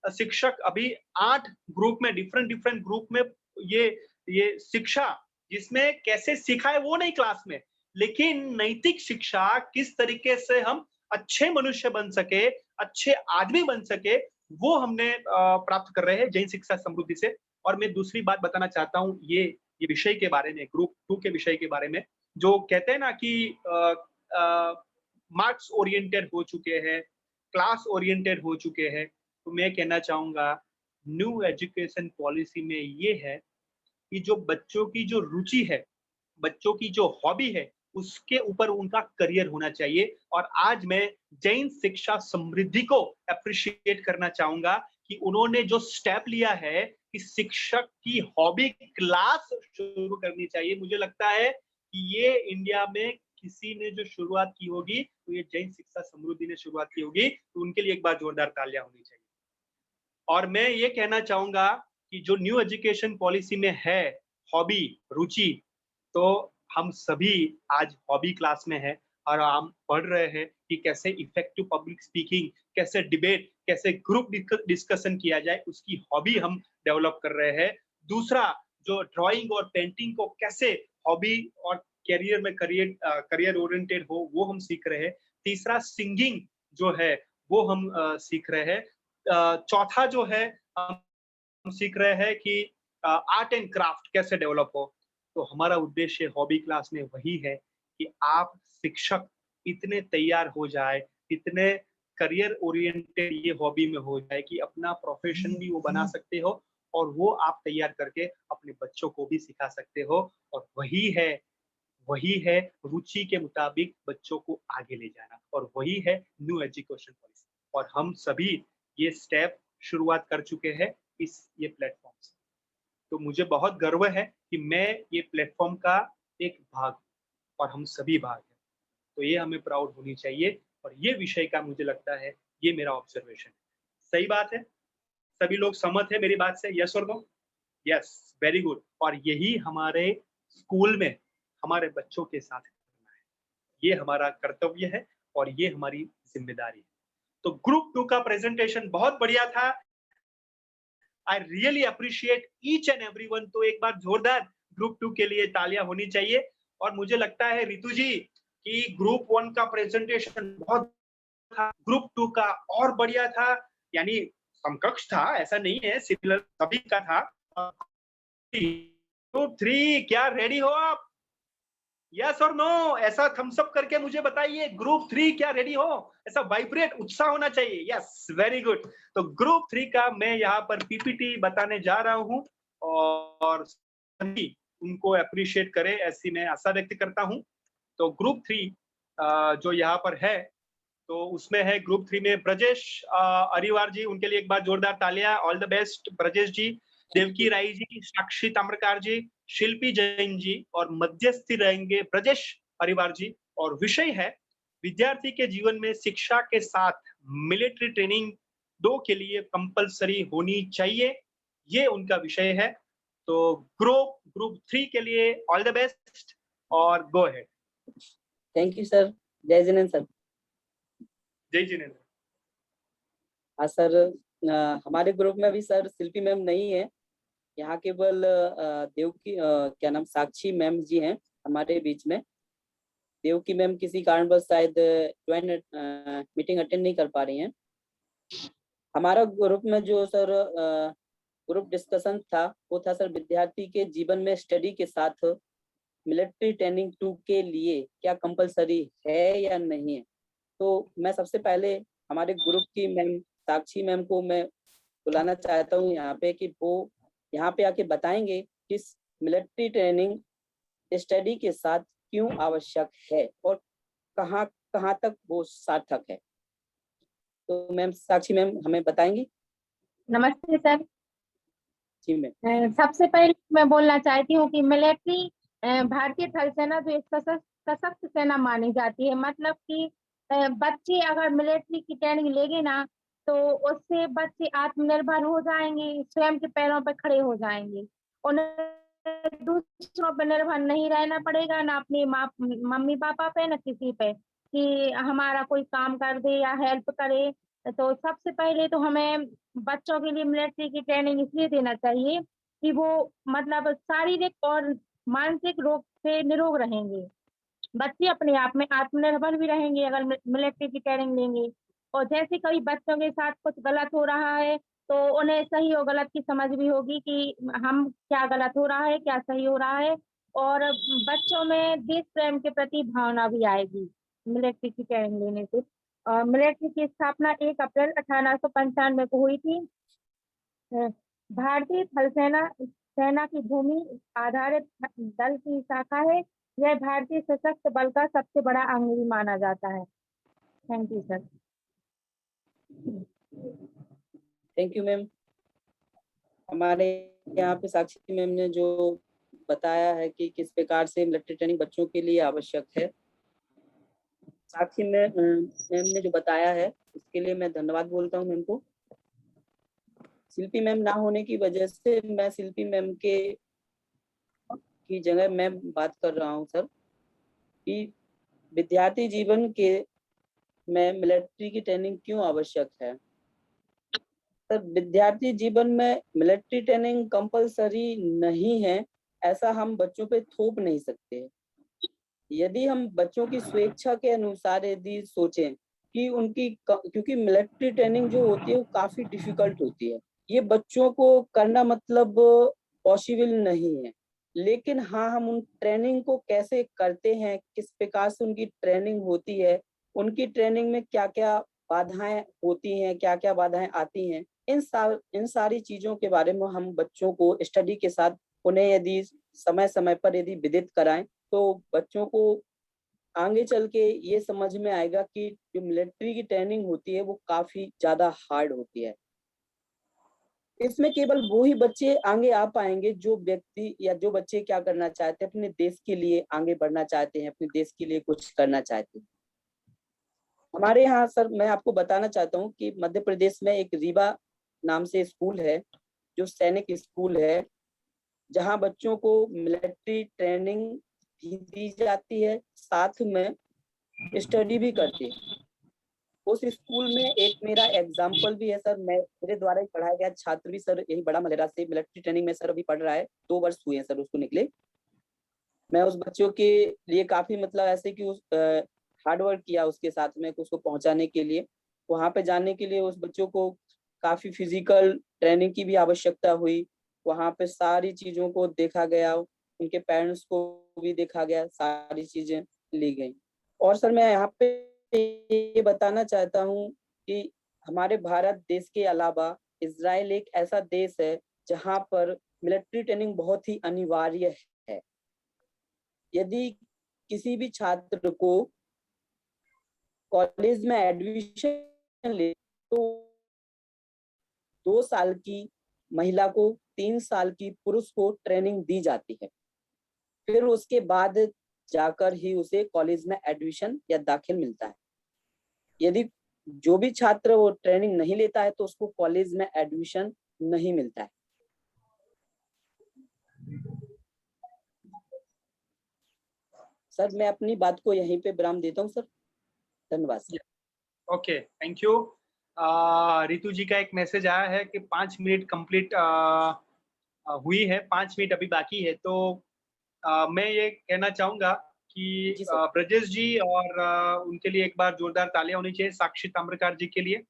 शिक्षक अभी 8 ग्रुप में, डिफरेंट ग्रुप में ये शिक्षा, जिसमें कैसे सीखा है वो नहीं क्लास में, लेकिन नैतिक शिक्षा किस तरीके से हम अच्छे मनुष्य बन सके, अच्छे आदमी बन सके, वो हमने प्राप्त कर रहे हैं जैन शिक्षा समृद्धि से। और मैं दूसरी बात बताना चाहता हूँ ये विषय के बारे में, ग्रुप 2 के विषय के बारे में, जो कहते हैं ना कि मार्क्स ओरिएंटेड हो चुके हैं, क्लास ओरिएंटेड हो चुके हैं, तो मैं कहना चाहूंगा न्यू एजुकेशन पॉलिसी में ये है कि जो बच्चों की जो रुचि है, बच्चों की जो हॉबी है, उसके ऊपर उनका करियर होना चाहिए। और आज मैं जैन शिक्षा समृद्धि को अप्रिशिएट करना चाहूंगा कि उन्होंने जो स्टेप लिया है कि शिक्षक की हॉबी क्लास शुरू करनी चाहिए। मुझे लगता है कि ये इंडिया में किसी ने जो शुरुआत की होगी तो ये जैन शिक्षा समृद्धि ने शुरुआत की होगी, तो उनके लिए एक बार जोरदार तालियां होनी चाहिए। और मैं ये कहना चाहूंगा कि जो न्यू एजुकेशन पॉलिसी में है हॉबी, रुचि, तो हम सभी आज हॉबी क्लास में है और हम पढ़ रहे हैं कि कैसे इफेक्टिव पब्लिक स्पीकिंग, कैसे डिबेट, कैसे ग्रुप डिस्कशन किया जाए, उसकी हॉबी हम डेवलप कर रहे हैं। दूसरा, जो ड्राइंग और पेंटिंग को कैसे हॉबी और करियर में करियर ओरिएंटेड हो, वो हम सीख रहे हैं। तीसरा, सिंगिंग जो है वो हम सीख रहे हैं। चौथा जो है हम सीख रहे हैं कि आर्ट एंड क्राफ्ट कैसे डेवलप हो। तो हमारा उद्देश्य हॉबी क्लास में वही है कि आप शिक्षक इतने तैयार हो जाए, इतने करियर ओरिएंटेड ये हॉबी में हो जाए कि अपना प्रोफेशन भी वो बना सकते हो और वो आप तैयार करके अपने बच्चों को भी सिखा सकते हो। और वही है रुचि के मुताबिक बच्चों को आगे ले जाना, और वही है न्यू एजुकेशन पॉलिसी। और हम सभी ये स्टेप शुरुआत कर चुके हैं ये प्लेटफॉर्म से। तो मुझे बहुत गर्व है कि मैं ये प्लेटफॉर्म का एक भाग, और हम सभी भाग हैं, तो ये हमें प्राउड होनी चाहिए। और ये विषय का मुझे लगता है ये मेरा ऑब्जर्वेशन है। सही बात है, सभी लोग सहमत है मेरी बात से, यस और नो? Yes, very good. और यही हमारे स्कूल में हमारे बच्चों के साथ करना है, ये हमारा कर्तव्य है और ये हमारी जिम्मेदारी है। तो ग्रुप 2 का प्रेजेंटेशन बहुत बढ़िया था। I really appreciate each and everyone. तो एक बार जोरदार ग्रुप 2 के लिए तालियां होनी चाहिए। और मुझे लगता है रितु जी कि ग्रुप 1 का प्रेजेंटेशन बहुत था, ग्रुप 2 का और बढ़िया था, यानी समकक्ष था, ऐसा नहीं है, सिमिलर सभी का था। ग्रुप 3 क्या रेडी हो आप? यस और नो, ऐसा थम्स अप करके मुझे बताइए। ग्रुप 3 क्या रेडी हो? ऐसा वाइब्रेट उत्साह होना चाहिए। Yes, very good. तो ग्रुप 3 का मैं यहाँ पर पीपीटी बताने जा रहा हूँ और सभी उनको अप्रिशिएट करें, ऐसी मैं आशा व्यक्त करता हूँ। तो ग्रुप 3 जो यहाँ पर है, तो उसमें है ग्रुप 3 में ब्रजेश अरिवार जी, उनके लिए एक बार जोरदार तालियां। ऑल द बेस्ट ब्रजेश जी। देवकी राय जी, साक्षी ताम्रकार जी, शिल्पी जैन जी, और मध्यस्थी रहेंगे ब्रजेश अरिवार जी। और विषय है विद्यार्थी के जीवन में शिक्षा के साथ मिलिट्री ट्रेनिंग 2 के लिए कंपलसरी होनी चाहिए, ये उनका विषय है। तो ग्रुप 3 के लिए ऑल द बेस्ट और go ahead. Thank you sir. जय जिनेन्द्र सर। जय जिनेन्द्र। हाँ सर, हमारे ग्रुप में अभी सर शिल्पी मैम नहीं है, यहाँ केवल देवकी क्या नाम साक्षी मैम जी हैं हमारे बीच में। देवकी मैम किसी कारणवश शायद मीटिंग अटेंड नहीं कर पा रही हैं। हमारा ग्रुप में जो सर ग्रुप डिस्कशन था वो था सर विद्यार्थी के जीवन में स्टडी के साथ मिलिट्री ट्रेनिंग 2 के लिए क्या कंपलसरी है या नहीं है। तो मैं सबसे पहले हमारे ग्रुप की मैम साक्षी मैम को मैं बुलाना चाहता हूँ यहाँ पे कि वो यहाँ पे आके बताएंगे कि मिलिट्री ट्रेनिंग स्टडी के साथ क्यों आवश्यक है और कहाँ कहाँ तक वो सार्थक है। तो मैम साक्षी मैम हमें बताएंगी। नमस्ते सर। जी मैम। सबसे पहले मैं बोलना चाहती हूँ कि मिलिट्री भारतीय थल सेना जो एक सशक्त सेना मानी जाती है। मतलब कि बच्चे अगर मिलिट्री की ट्रेनिंग लेंगे ना तो उससे बच्चे आत्मनिर्भर हो जाएंगे, स्वयं के पैरों पर खड़े हो जाएंगे। उन्हें दूसरों पर निर्भर नहीं रहना पड़ेगा, ना अपनी मम्मी पापा पे ना किसी पे कि हमारा कोई काम कर दे या हेल्प करे। तो सबसे पहले तो हमें बच्चों के लिए मिलिट्री की ट्रेनिंग इसलिए देना चाहिए कि वो मतलब शारीरिक और मानसिक रूप से निरोग रहेंगे। बच्चे अपने आप में आत्मनिर्भर भी रहेंगे अगर मिलिट्री की ट्रेनिंग लेंगे। और जैसे कभी बच्चों के साथ कुछ गलत हो रहा है तो उन्हें सही और गलत की समझ भी होगी कि हम क्या गलत हो रहा है क्या सही हो रहा है। और बच्चों में देश प्रेम के प्रति भावना भी आएगी मिलिट्री की ट्रेनिंग लेने से। और मिलिट्री की स्थापना 1 अप्रैल 1895 को हुई थी। भारतीय थल सेना की भूमि आधारित दल की शाखा है। यह भारतीय सशस्त्र बल का सबसे बड़ा अंग भी माना जाता है। Thank you sir. Thank you ma'am. हमारे यहाँ पे साक्षी मैम ने जो बताया है कि किस प्रकार से मिलिट्री ट्रेनिंग बच्चों के लिए आवश्यक है, साक्षी मैम ने जो बताया है उसके लिए मैं धन्यवाद बोलता हूँ मैम को। शिल्पी मैम ना होने की वजह से मैं शिल्पी मैम की जगह मैं बात कर रहा हूँ सर कि विद्यार्थी जीवन के में मिलिट्री की ट्रेनिंग क्यों आवश्यक है। सर विद्यार्थी जीवन में मिलिट्री ट्रेनिंग कंपलसरी नहीं है, ऐसा हम बच्चों पे थोप नहीं सकते। यदि हम बच्चों की स्वेच्छा के अनुसार यदि सोचें कि उनकी क्योंकि मिलिट्री ट्रेनिंग जो होती है वो काफी डिफिकल्ट होती है, ये बच्चों को करना मतलब पॉसिबल नहीं है। लेकिन हाँ, हम उन ट्रेनिंग को कैसे करते हैं, किस प्रकार से उनकी ट्रेनिंग होती है, उनकी ट्रेनिंग में क्या क्या बाधाएं होती हैं, क्या क्या बाधाएं आती हैं, इन सारी चीजों के बारे में हम बच्चों को स्टडी के साथ उन्हें यदि समय समय पर यदि विदित कराएं तो बच्चों को आगे चल के ये समझ में आएगा कि जो मिलिट्री की ट्रेनिंग होती है वो काफी ज्यादा हार्ड होती है। इसमें केवल वो ही बच्चे आगे आ पाएंगे जो व्यक्ति या जो बच्चे क्या करना चाहते हैं, अपने देश के लिए आगे बढ़ना चाहते हैं, अपने देश के लिए कुछ करना चाहते हैं। हमारे यहाँ सर मैं आपको बताना चाहता हूँ कि मध्य प्रदेश में एक रीवा नाम से स्कूल है जो सैनिक स्कूल है, जहाँ बच्चों को मिलिट्री ट्रेनिंग भी दी जाती है, साथ में स्टडी भी करते हैं। उस स्कूल में एक मेरा एग्जाम्पल भी है सर, मेरे द्वारा ही पढ़ाया गया छात्र भी सर यही बड़ा मलेरा से मिलिट्री ट्रेनिंग में सर अभी पढ़ रहा है, 2 वर्ष हुए हैं सर उसको निकले। मैं उस बच्चों के लिए काफी मतलब ऐसे कि उस हार्ड वर्क किया उसके साथ में उसको पहुंचाने के लिए। वहां पे जाने के लिए उस बच्चों को काफी फिजिकल ट्रेनिंग की भी आवश्यकता हुई। वहां पे सारी चीजों को देखा गया, उनके पेरेंट्स को भी देखा गया, सारी चीजें ली गई। और सर मैं यहाँ पे ये बताना चाहता हूँ कि हमारे भारत देश के अलावा इजराइल एक ऐसा देश है जहाँ पर मिलिट्री ट्रेनिंग बहुत ही अनिवार्य है। यदि किसी भी छात्र को कॉलेज में एडमिशन ले तो 2 साल की महिला को 3 साल की पुरुष को ट्रेनिंग दी जाती है, फिर उसके बाद जाकर ही उसे कॉलेज में एडमिशन या दाखिल मिलता है। यदि जो भी छात्र वो ट्रेनिंग नहीं लेता है तो उसको कॉलेज में एडमिशन नहीं मिलता है। सर मैं अपनी बात को यहीं पे विराम देता हूँ सर, धन्यवाद sir. Okay, thank you. Ritu ji का एक मैसेज आया है कि 5 मिनट कंप्लीट हुई है, 5 मिनट अभी बाकी है। तो मैं ये कहना चाहूंगा कि ब्रजेश जी और उनके लिए एक बार जोरदार तालियां होनी चाहिए, साक्षी ताम्रकार जी के लिए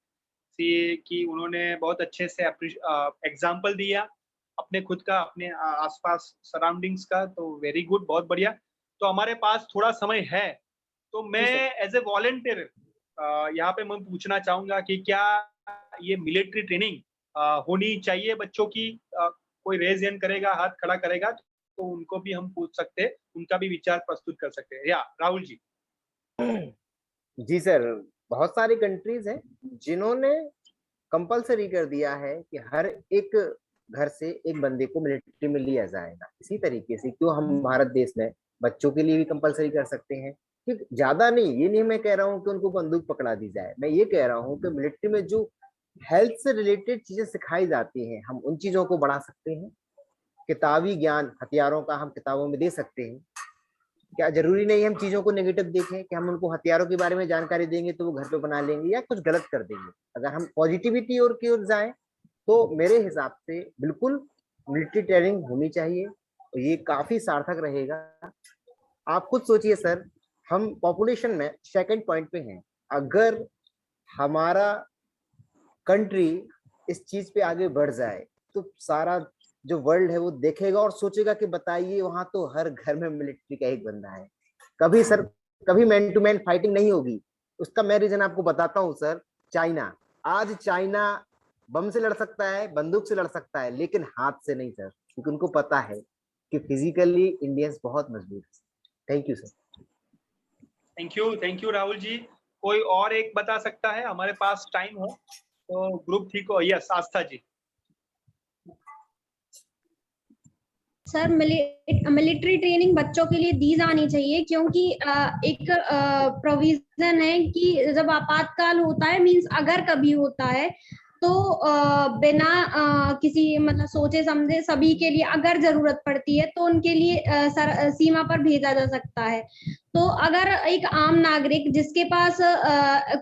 कि उन्होंने बहुत अच्छे से एग्जाम्पल दिया अपने खुद का, अपने आसपास सराउंडिंग्स का। तो वेरी गुड, बहुत बढ़िया। तो हमारे पास थोड़ा समय है, तो मैं एज ए वॉलंटियर यहाँ पे मैं पूछना चाहूंगा कि क्या ये मिलिट्री ट्रेनिंग होनी चाहिए बच्चों की? कोई रेज हैंड करेगा, हाथ खड़ा करेगा तो उनको भी हम पूछ सकते हैं, उनका भी विचार प्रस्तुत कर सकते हैं। या राहुल जी। जी सर, बहुत सारी कंट्रीज हैं जिन्होंने कंपलसरी कर दिया है कि हर एक घर से एक बंदे को मिलिट्री में लिया जाएगा। इसी तरीके से क्यों हम भारत देश में बच्चों के लिए भी कंपलसरी कर सकते हैं? कि ज्यादा नहीं, ये नहीं मैं कह रहा हूँ कि उनको बंदूक पकड़ा दी जाए, मैं ये कह रहा हूँ कि मिलिट्री में जो हेल्थ से रिलेटेड चीजें सिखाई जाती हैं हम उन चीजों को बढ़ा सकते हैं। किताबी ज्ञान हथियारों का हम किताबों में दे सकते हैं। क्या जरूरी नहीं हम चीजों को नेगेटिव देखें कि हम उनको हथियारों के बारे में जानकारी देंगे तो वो घर पे बना लेंगे या कुछ गलत कर देंगे। अगर हम पॉजिटिविटी और की ओर जाएं तो मेरे हिसाब से बिल्कुल मिलिट्री ट्रेनिंग होनी चाहिए, तो ये काफी सार्थक रहेगा। आप खुद सोचिए सर, हम पॉपुलेशन में 2nd पॉइंट पे हैं। अगर हमारा कंट्री इस चीज पे आगे बढ़ जाए तो सारा जो वर्ल्ड है वो देखेगा और सोचेगा कि बताइए वहां तो हर घर में मिलिट्री का एक बंदा है। कभी सर, कभी मैन टू मैन फाइटिंग नहीं होगी। उसका मैं रीजन आपको बताता हूँ सर। चाइना, आज चाइना बम से लड़ सकता है, बंदूक से लड़ सकता है, लेकिन हाथ से नहीं सर, क्योंकि उनको पता है कि फिजिकली इंडियंस बहुत मजबूत है। Thank you sir. Thank you Rahul ji. कोई और एक बता सकता है? हमारे पास टाइम हो तो ग्रुप 3 को। यस, आस्था जी। सर मिलिट्री ट्रेनिंग बच्चों के लिए दी जानी चाहिए, क्योंकि एक प्रोविजन है कि जब आपातकाल होता है, मींस अगर कभी होता है तो बिना किसी मतलब सोचे समझे सभी के लिए अगर जरूरत पड़ती है तो उनके लिए सीमा पर भेजा जा सकता है। तो अगर एक आम नागरिक जिसके पास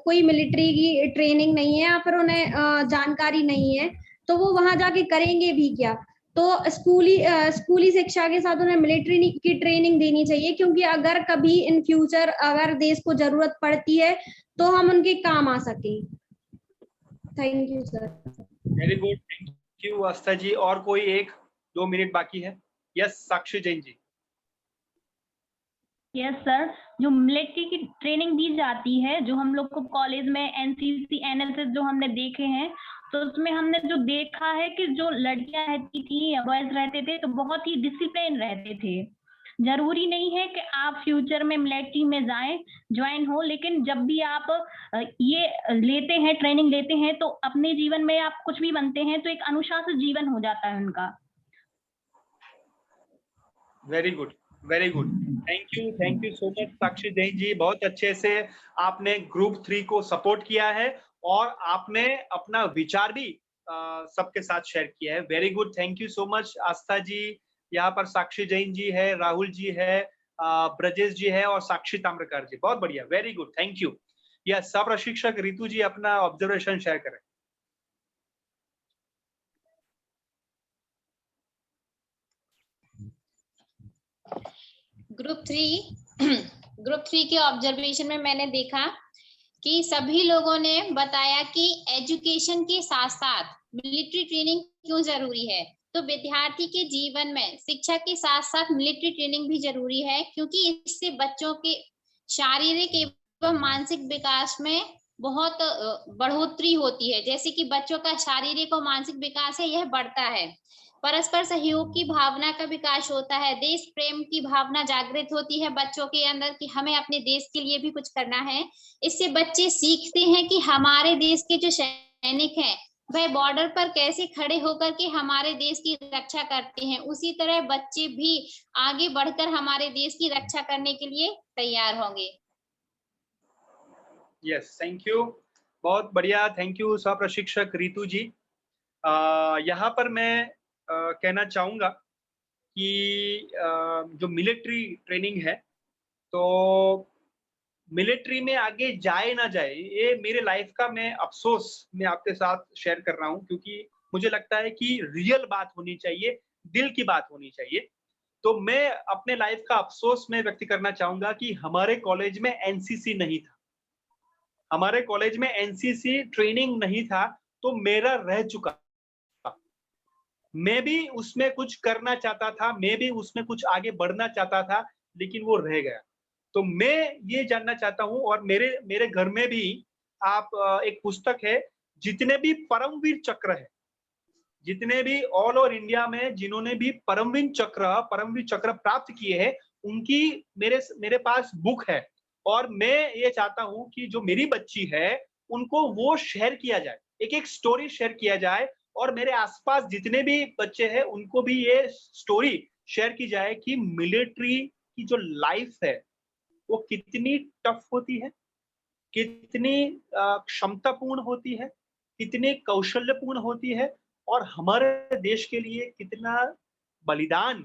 कोई मिलिट्री की ट्रेनिंग नहीं है या फिर उन्हें जानकारी नहीं है तो वो वहां जाके करेंगे भी क्या? तो स्कूली शिक्षा के साथ उन्हें मिलिट्री की ट्रेनिंग देनी चाहिए, क्योंकि अगर कभी इन फ्यूचर अगर देश को जरूरत पड़ती है तो हम उनके काम आ सके। Thank you sir. Very good, thank you Aastha ji. और कोई 1-2 मिनट बाकी है? Yes, Sakshi Jain ji. Yes sir, जो मिलिट्री की ट्रेनिंग दी जाती है, जो हम लोग को कॉलेज में एनसीसी एनएसएस जो हमने देखे हैं, तो उसमें हमने जो देखा है कि जो लड़कियां रहती थी या बॉयज रहते थे तो बहुत ही डिसिप्लिन रहते थे। जरूरी नहीं है कि आप फ्यूचर में मिलिट्री में जाएं, ज्वाइन हो, लेकिन जब भी आप ये लेते हैं, ट्रेनिंग लेते हैं, तो अपने जीवन में आप कुछ भी बनते हैं तो एक अनुशासित जीवन हो जाता है उनका। Very good, very good. Thank you so much Sakshi Jain ji. बहुत अच्छे से आपने ग्रुप 3 को सपोर्ट किया है और आपने अपना विचार भी सबके साथ शेयर किया है। Very good, thank you so much Aastha ji. यहाँ पर साक्षी जैन जी है, राहुल जी है, ब्रजेश जी है और साक्षी ताम्रकार जी। बहुत बढ़िया, वेरी गुड, थैंक यू। यह सब प्रशिक्षक रितु जी अपना ऑब्जर्वेशन शेयर करें। ग्रुप 3 के ऑब्जर्वेशन में मैंने देखा कि सभी लोगों ने बताया कि एजुकेशन के साथ साथ मिलिट्री ट्रेनिंग क्यों जरूरी है। तो विद्यार्थी के जीवन में शिक्षा के साथ साथ मिलिट्री ट्रेनिंग भी जरूरी है, क्योंकि इससे बच्चों के शारीरिक एवं मानसिक विकास में बहुत बढ़ोतरी होती है। जैसे कि बच्चों का शारीरिक और मानसिक विकास है, यह बढ़ता है। परस्पर सहयोग की भावना का विकास होता है। देश प्रेम की भावना जागृत होती है बच्चों के अंदर कि हमें अपने देश के लिए भी कुछ करना है। इससे बच्चे सीखते हैं कि हमारे देश के जो सैनिक हैं वह बॉर्डर पर कैसे खड़े होकर के हमारे देश की रक्षा करते हैं। उसी तरह बच्चे भी आगे बढ़कर हमारे देश की रक्षा करने के लिए तैयार होंगे। यस, थैंक यू, बहुत बढ़िया, थैंक यू सह प्रशिक्षक रितु जी। यहाँ पर मैं कहना चाहूँगा कि जो मिलिट्री ट्रेनिंग है, तो मिलिट्री में आगे जाए ना जाए, ये मेरे लाइफ का मैं अफसोस मैं आपके साथ शेयर कर रहा हूँ, क्योंकि मुझे लगता है कि रियल बात होनी चाहिए, दिल की बात होनी चाहिए। तो मैं अपने लाइफ का अफसोस मैं व्यक्त करना चाहूँगा कि हमारे कॉलेज में एनसीसी नहीं था, हमारे कॉलेज में एनसीसी ट्रेनिंग नहीं था, तो मेरा रह चुका। मैं भी उसमें कुछ करना चाहता था, मैं भी उसमें कुछ आगे बढ़ना चाहता था, लेकिन वो रह गया। तो मैं ये जानना चाहता हूँ, और मेरे घर में भी आप एक पुस्तक है, जितने भी परमवीर चक्र है, जितने भी ऑल ओवर इंडिया में जिन्होंने भी परमवीर चक्र प्राप्त किए हैं, उनकी मेरे पास बुक है। और मैं ये चाहता हूँ कि जो मेरी बच्ची है उनको वो शेयर किया जाए, एक एक स्टोरी शेयर किया जाए, और मेरे आसपास जितने भी बच्चे हैं उनको भी ये स्टोरी शेयर की जाए कि मिलिट्री की जो लाइफ है वो कितनी टफ होती है, कितनी क्षमतापूर्ण होती है, कितनी कौशल्यपूर्ण होती है, और हमारे देश के लिए कितना बलिदान,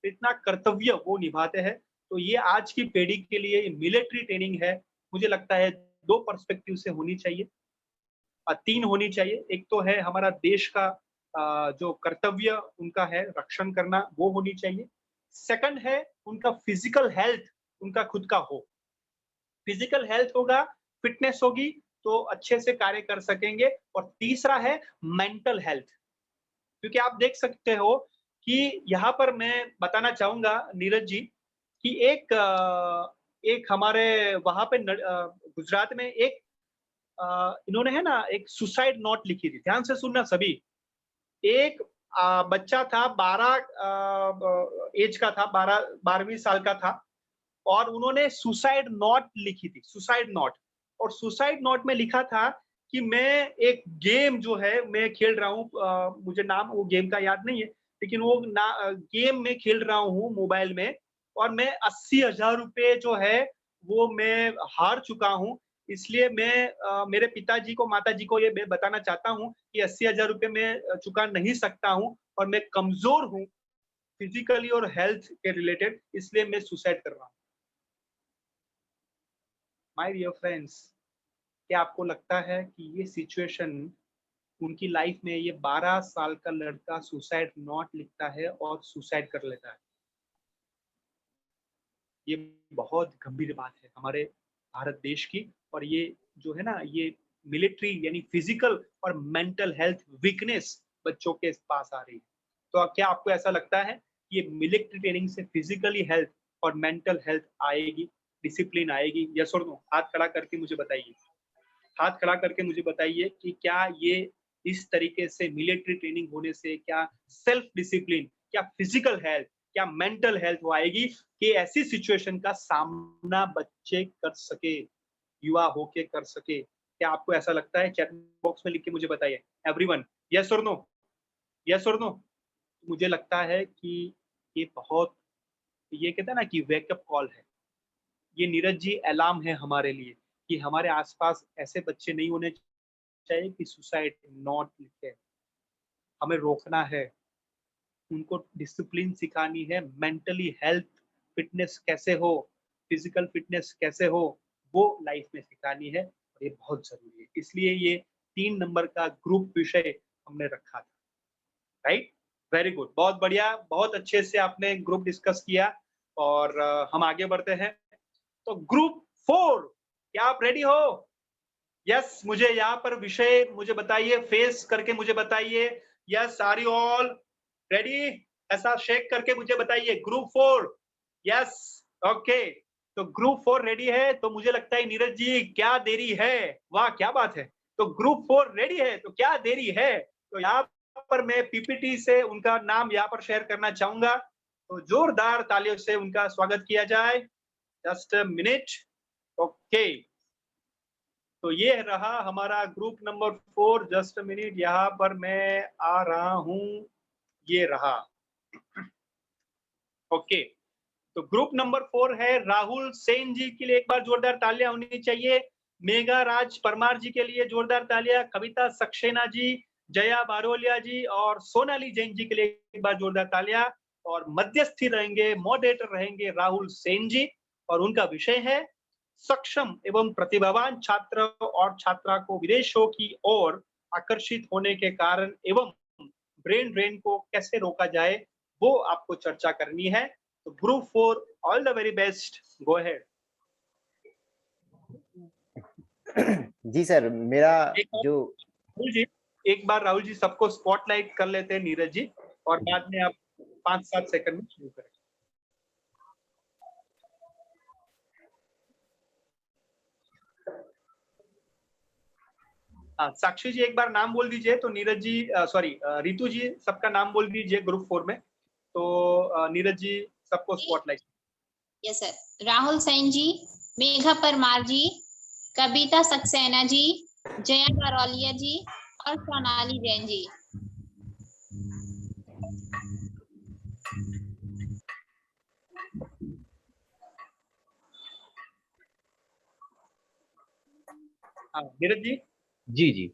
कितना कर्तव्य वो निभाते हैं। तो ये आज की पीढ़ी के लिए मिलिट्री ट्रेनिंग है, मुझे लगता है 2 पर्सपेक्टिव से होनी चाहिए, 3 होनी चाहिए। एक तो है हमारा देश का जो कर्तव्य उनका है रक्षण करना, वो होनी चाहिए। सेकंड है उनका फिजिकल हेल्थ उनका खुद का हो, फिजिकल हेल्थ होगा, फिटनेस होगी, तो अच्छे से कार्य कर सकेंगे। और तीसरा है मेंटल हेल्थ, क्योंकि आप देख सकते हो कि यहाँ पर मैं बताना चाहूंगा नीरज जी कि एक हमारे वहां पे गुजरात में एक इन्होंने है ना एक सुसाइड नोट लिखी थी, ध्यान से सुनना सभी। एक बच्चा था 12 एज का था, 12वीं साल का था, और उन्होंने सुसाइड नोट लिखी थी, सुसाइड नोट। और सुसाइड नोट में लिखा था कि मैं एक गेम जो है मैं खेल रहा हूँ, मुझे नाम वो गेम का याद नहीं है, लेकिन वो गेम में खेल रहा हूँ मोबाइल में, और मैं 80,000 रुपए जो है वो मैं हार चुका हूँ। इसलिए मैं मेरे पिताजी को, माताजी को ये मैं बताना चाहता हूँ कि 80,000 रुपए मैं चुका नहीं सकता हूँ, और मैं कमजोर हूँ फिजिकली और हेल्थ के रिलेटेड, इसलिए मैं सुसाइड कर रहा हूँ। माय डियर फ्रेंड्स, क्या आपको लगता है कि ये सिचुएशन उनकी लाइफ में, ये 12 साल का लड़का सुसाइड नोट लिखता है और सुसाइड कर लेता है? ये बहुत गंभीर बात है हमारे भारत देश की। और ये जो है ना, ये मिलिट्री यानी फिजिकल और मेंटल हेल्थ वीकनेस बच्चों के पास आ रही है। तो क्या आपको ऐसा लगता है कि ये मिलिट्री ट्रेनिंग से फिजिकली हेल्थ और मेंटल हेल्थ आएगी, डिसिप्लिन आएगी? यस और नो? हाथ खड़ा करके मुझे बताइए, हाथ खड़ा करके मुझे बताइए कि क्या ये इस तरीके से मिलिट्री ट्रेनिंग होने से क्या सेल्फ डिसिप्लिन, क्या फिजिकल हेल्थ, क्या मेंटल हेल्थ वो आएगी कि ऐसी सिचुएशन का सामना बच्चे कर सके, युवा होके कर सके? क्या आपको ऐसा लगता है? चैट बॉक्स में लिख के मुझे बताइए एवरीवन, यस और नो, यस और नो। मुझे लगता है कि ये बहुत, ये कहते हैं ना कि वेकअप कॉल है, ये नीरज जी अलार्म है हमारे लिए कि हमारे आसपास ऐसे बच्चे नहीं होने चाहिए कि सुसाइड नोट लिखे। हमें रोकना है, उनको डिसिप्लिन सिखानी है, मेंटली हेल्थ फिटनेस कैसे हो, फिजिकल फिटनेस कैसे हो, वो लाइफ में सिखानी है, और ये बहुत जरूरी है। इसलिए ये 3 नंबर का ग्रुप विषय हमने रखा था, राइट? वेरी गुड, बहुत बढ़िया, बहुत अच्छे से आपने ग्रुप डिस्कस किया, और हम आगे बढ़ते हैं। तो ग्रुप 4, क्या आप रेडी हो? यस, मुझे यहाँ पर विषय मुझे बताइए, फेस करके मुझे बताइए। Yes, are you all ready? ऐसा शेक करके मुझे बताइए। Group 4, yes, okay. तो ग्रुप 4 रेडी है, तो मुझे लगता है नीरज जी क्या देरी है, वाह क्या बात है। तो ग्रुप 4 रेडी है, तो क्या देरी है। तो यहाँ पर मैं पीपीटी से उनका नाम यहाँ पर शेयर करना चाहूंगा, तो जोरदार तालियों से उनका स्वागत किया जाए। Just a minute, okay. तो ये रहा हमारा group number 4। Just a minute, यहाँ पर मैं आ रहा हूँ, ये रहा, ओके। तो ग्रुप नंबर 4 है राहुल सेन जी के लिए एक बार जोरदार तालियां होनी चाहिए। मेघा राज परमार जी के लिए जोरदार तालियां। कविता सक्सेना जी, जया बारोलिया जी और सोनाली जैन जी के लिए एक बार जोरदार तालियां। और मध्यस्थी रहेंगे, मॉडरेटर रहेंगे राहुल सेन जी, और उनका विषय है सक्षम एवं प्रतिभावान छात्र और छात्रा को विदेशों की ओर आकर्षित होने के कारण एवं ब्रेन ड्रेन को कैसे रोका जाए, वो आपको चर्चा करनी है। तो group 4, all the very best, go ahead. जी सर, मेरा जो राहुल जी, एक बार राहुल जी सबको स्पॉटलाइट कर लेते हैं नीरज जी, और बाद में आप 5-7 सेकंड में शुरू करें। हाँ, साक्षी जी एक बार नाम बोल दीजिए, तो नीरज जी, सॉरी रितु जी सबका नाम बोल दीजिए ग्रुप 4 में, तो नीरज जी सबको spotlight. Yes sir. Rahul Sen ji, Megha Parmar ji, Kavita Saxena ji, Jaya Barolia ji और सोनाली जैन जी। हाँ नीरज जी। जी जी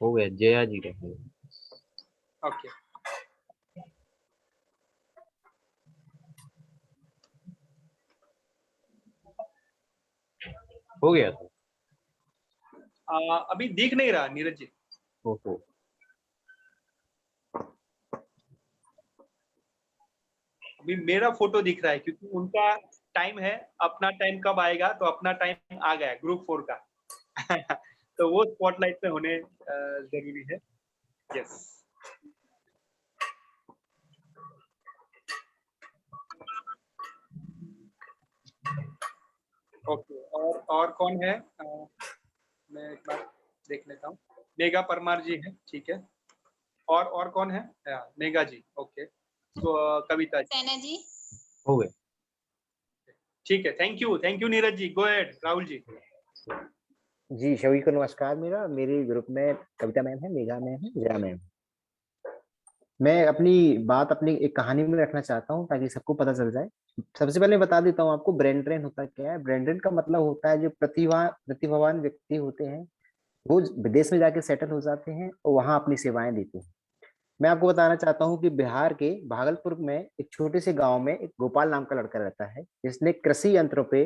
हो गया, जया जी रहे। ओके, हो गया तो। अभी दिख नहीं रहा नीरज जी। ओहो, अभी मेरा फोटो दिख रहा है, क्योंकि उनका टाइम है, अपना टाइम कब आएगा, तो अपना टाइम आ गया ग्रुप 4 का। तो वो स्पॉटलाइट में होने जरूरी है। Yes, okay. और कौन है, मैं एक बार देख लेता हूँ। मेघा परमार जी है, ठीक है। और कौन है, मेघा जी, ओके। तो कविता जी, सेना जी। हो गया। ठीक है। Thank you Neeraj ji, go ahead Rahul ji. जी सभी को नमस्कार। मेरे ग्रुप में कविता मैम है, मेघा मैम है, जया मैम। मैं अपनी बात अपनी एक कहानी में रखना चाहता हूँ ताकि सबको पता चल जाए। सबसे पहले बता देता हूँ आपको ब्रेन ड्रेन होता क्या है। ब्रेन ड्रेन का मतलब होता है जो प्रतिभावान व्यक्ति होते हैं वो विदेश में जाके सेटल हो जाते हैं और वहां अपनी सेवाएं देते हैं। मैं आपको बताना चाहता हूँ कि बिहार के भागलपुर में एक छोटे से गांव में एक गोपाल नाम का लड़का रहता है जिसने कृषि यंत्रों पे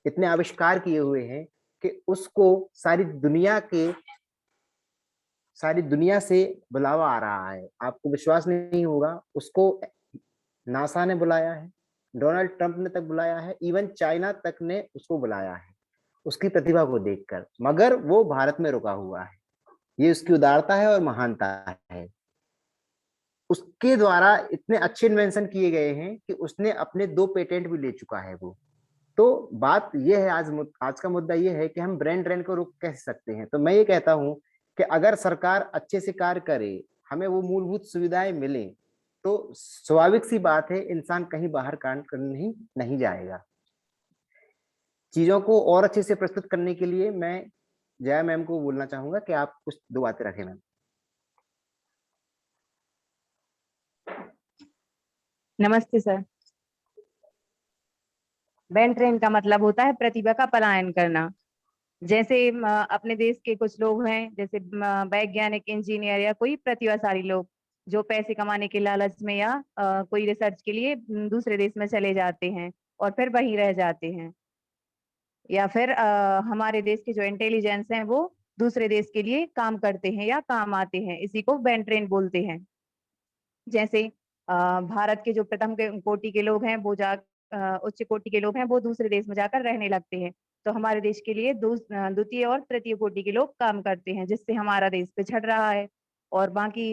इतने आविष्कार किए हुए हैं कि उसको सारी दुनिया से बुलावा आ रहा है। आपको विश्वास नहीं होगा, उसको नासा ने बुलाया है, डोनाल्ड ट्रंप ने तक बुलाया है, इवन चाइना तक ने उसको बुलाया है उसकी प्रतिभा को देखकर, मगर वो भारत में रुका हुआ है। ये उसकी उदारता है और महानता है। उसके द्वारा इतने अच्छे इन्वेंशन किए गए हैं कि उसने अपने 2 पेटेंट भी ले चुका है वो। तो बात ये है, आज का मुद्दा ये है कि हम ब्रेन ड्रेन को रोक कैसे सकते हैं। तो मैं ये कहता हूं कि अगर सरकार अच्छे से कार्य करे, हमें वो मूलभूत सुविधाएं मिले, तो स्वाभाविक सी बात है इंसान कहीं बाहर काम करने नहीं जाएगा। चीजों को और अच्छे से प्रस्तुत करने के लिए मैं जया मैम को बोलना चाहूंगा कि आप कुछ 2 बातें रखें मैम। नमस्ते सर। ब्रेन ड्रेन का मतलब होता है प्रतिभा का पलायन करना। जैसे अपने देश के कुछ लोग हैं, जैसे वैज्ञानिक, इंजीनियर या कोई प्रतिभाशाली लोग जो पैसे कमाने के लालच में या कोई रिसर्च के लिए दूसरे देश में चले जाते हैं और फिर वहीं रह जाते हैं, या फिर हमारे देश के जो इंटेलिजेंस हैं वो दूसरे देश के लिए काम करते हैं या काम आते हैं, इसी को ब्रेन ड्रेन बोलते हैं। जैसे भारत के जो प्रथम कोटि के लोग हैं वो उच्च कोटि के लोग हैं वो दूसरे देश में जाकर रहने लगते हैं, तो हमारे देश के लिए द्वितीय और तृतीय कोटि के लोग काम करते हैं, जिससे हमारा देश पिछड़ रहा है। और बाकी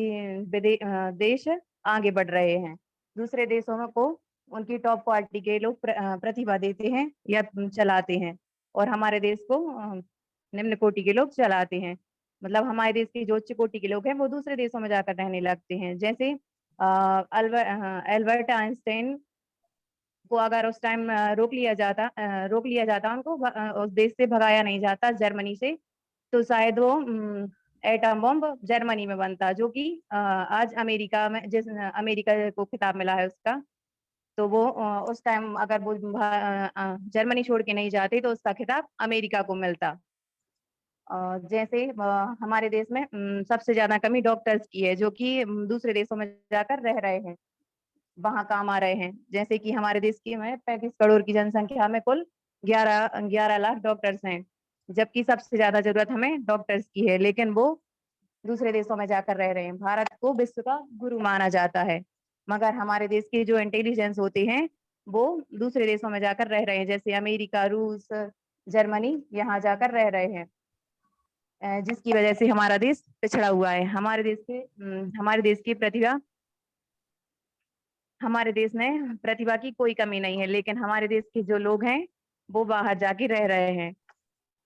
देश आगे बढ़ रहे हैं। दूसरे देशों में को उनकी टॉप क्वालिटी के लोग प्रतिभा देते हैं या चलाते हैं, और हमारे देश को निम्न कोटि के लोग चलाते हैं। मतलब हमारे देश के जो उच्च कोटि के लोग हैं वो दूसरे देशों में जाकर रहने लगते हैं। जैसे एल्बर्ट आइंस्टाइन को अगर उस टाइम रोक लिया जाता उनको उस देश से भगाया नहीं जाता, जर्मनी से, तो शायद वो एटम बम जर्मनी में बनता, जो कि आज अमेरिका में, जिस अमेरिका को खिताब मिला है उसका, तो वो उस टाइम अगर वो जर्मनी छोड़ के नहीं जाते तो उसका खिताब अमेरिका को मिलता। जैसे हमारे देश में सबसे ज्यादा कमी डॉक्टर्स की है, जो कि दूसरे देशों में जाकर रह रहे हैं, वहां काम आ रहे हैं। जैसे कि हमारे देश की में 35 करोड़ की जनसंख्या में कुल 11 लाख डॉक्टर्स हैं, जबकि सबसे ज्यादा जरूरत हमें डॉक्टर्स की है, लेकिन वो दूसरे देशों में जाकर रह रहे हैं। भारत को विश्व का गुरु माना जाता है, मगर हमारे देश के जो इंटेलिजेंस होते हैं वो दूसरे देशों में जाकर रह रहे हैं, जैसे अमेरिका, रूस, जर्मनी, यहाँ जाकर रह रहे हैं, जिसकी वजह से हमारा देश पिछड़ा हुआ है। हमारे देश में प्रतिभा की कोई कमी नहीं है, लेकिन हमारे देश के जो लोग हैं वो बाहर जाके रह रहे हैं,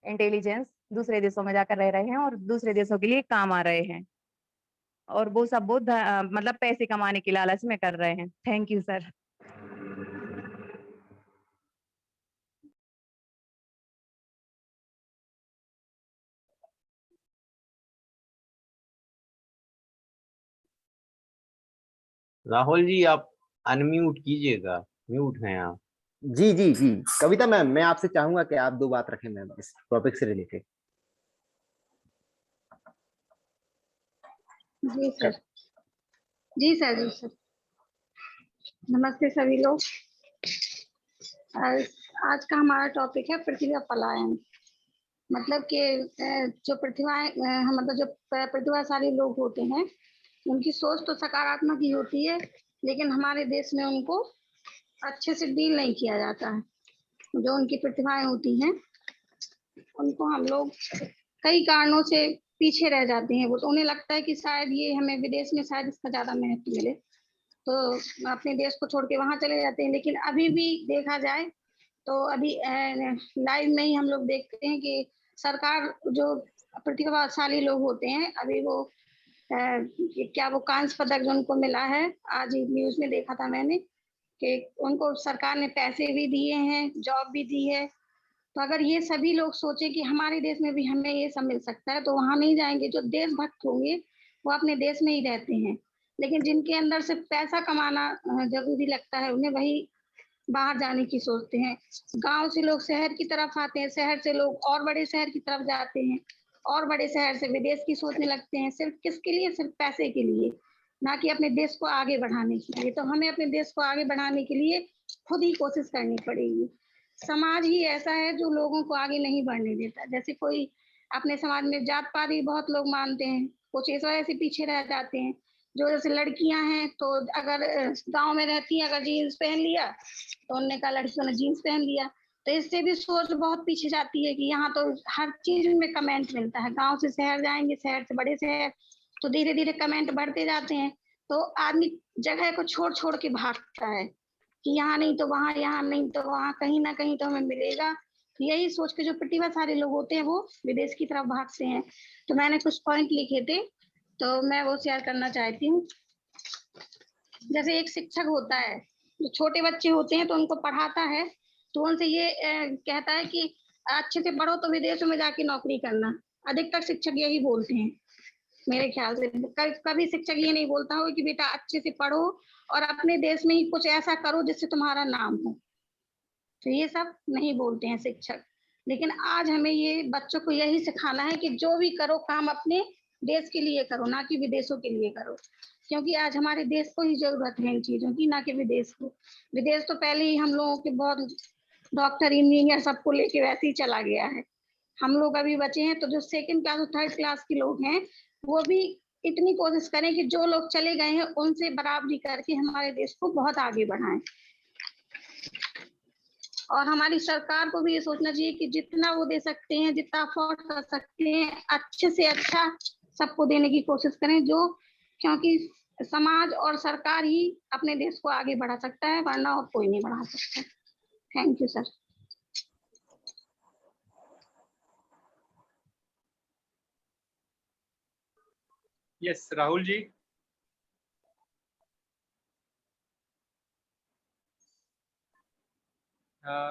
इंटेलिजेंस दूसरे देशों में जाकर रह रहे हैं और दूसरे देशों के लिए काम आ रहे हैं, और वो सब बहुत मतलब पैसे कमाने के लालच में कर रहे हैं। Thank you sir. Rahul ji आप अनम्यूट कीजिएगा, म्यूट हैं आप। जी जी जी, कविता मैम, मैं आपसे चाहूंगा कि आप 2 बात रखें मैम इस टॉपिक से रिलेटेड। जी सर। जी सर। जी सर, नमस्ते सभी लोग। आज का हमारा टॉपिक है प्रतिभा पलायन। मतलब कि जो मतलब जो प्रतिभाशाली लोग होते हैं उनकी सोच तो सकारात्मक ही होती है, लेकिन हमारे देश में उनको अच्छे से डील नहीं किया जाता है। जो उनकी प्रतिभाएं होती हैं उनको हम लोग कई कारणों से पीछे रह जाते हैं। वो तो उन्हें लगता है कि शायद ये हमें विदेश में शायद इसका ज्यादा महत्व मिले, तो अपने देश को छोड़ के वहां चले जाते हैं। लेकिन अभी भी देखा जाए तो अभी लाइव में ही हम लोग देखते हैं कि सरकार जो प्रतिभाशाली लोग होते हैं, अभी वो क्या वो कांस्य पदक जो उनको मिला है, आज ही न्यूज में देखा था मैंने कि उनको सरकार ने पैसे भी दिए हैं, जॉब भी दी है। तो अगर ये सभी लोग सोचे कि हमारे देश में भी हमें ये सब मिल सकता है तो वहां नहीं जाएंगे। जो देशभक्त होंगे वो अपने देश में ही रहते हैं, लेकिन जिनके अंदर से पैसा कमाना जरूरी लगता है उन्हें वही बाहर जाने की सोचते हैं। गांव से लोग शहर की तरफ आते हैं, शहर से लोग और बड़े शहर की तरफ जाते हैं, और बड़े शहर से विदेश की सोचने लगते हैं। सिर्फ किसके लिए? सिर्फ पैसे के लिए, ना कि अपने देश को आगे बढ़ाने के लिए। तो हमें अपने देश को आगे बढ़ाने के लिए खुद ही कोशिश करनी पड़ेगी। समाज ही ऐसा है जो लोगों को आगे नहीं बढ़ने देता। जैसे कोई अपने समाज में जात पात भी बहुत लोग मानते हैं, कुछ इस वजह से पीछे रह जाते हैं। जो जैसे लड़कियां हैं तो अगर गांव में रहती हैं, अगर जीन्स पहन लिया तो उन्होंने कहा लड़कियों ने जीन्स पहन लिया, तो इससे भी सोच बहुत पीछे जाती है कि यहाँ तो हर चीज में कमेंट मिलता है। गांव से शहर जाएंगे, शहर से बड़े शहर, तो धीरे धीरे कमेंट बढ़ते जाते हैं। तो आदमी जगह को छोड़ छोड़ के भागता है कि यहाँ नहीं तो वहाँ, यहाँ नहीं तो वहाँ, कहीं ना कहीं तो हमें मिलेगा। तो यही सोच के जो प्रतिभाशाली लोग होते हैं वो विदेश की तरफ भागते हैं। तो मैंने कुछ पॉइंट लिखे थे तो मैं वो शेयर करना चाहती हूँ। जैसे एक शिक्षक होता है, जो छोटे बच्चे होते हैं तो उनको पढ़ाता है, तो उनसे ये कहता है कि अच्छे से पढ़ो तो विदेशों में जाके नौकरी करना। अधिकतर शिक्षक यही बोलते हैं मेरे ख्याल से। कभी शिक्षक ये नहीं बोलता हो कि बेटा अच्छे से पढ़ो और अपने देश में ही कुछ ऐसा करो जिससे तुम्हारा नाम हो। तो ये सब नहीं बोलते हैं शिक्षक। लेकिन आज हमें ये बच्चों को यही सिखाना है कि जो भी करो काम अपने देश के लिए करो, ना कि विदेशों के लिए करो। क्योंकि आज हमारे देश को ही जरूरत है इन चीजों की, ना कि विदेश को। विदेश तो पहले ही हम लोगों के बहुत डॉक्टर, इंजीनियर सबको लेके वैसे ही चला गया है। हम लोग अभी बचे हैं। तो जो 2nd क्लास और 3rd क्लास के लोग हैं वो भी इतनी कोशिश करें कि जो लोग चले गए हैं उनसे बराबरी करके हमारे देश को बहुत आगे बढ़ाएं। और हमारी सरकार को भी ये सोचना चाहिए कि जितना वो दे सकते हैं, जितना अफोर्ड कर सकते हैं, अच्छे से अच्छा सबको देने की कोशिश करें, जो क्योंकि समाज और सरकार ही अपने देश को आगे बढ़ा सकता है, वरना और कोई नहीं बढ़ा सकता। Thank you sir. Yes Rahul ji.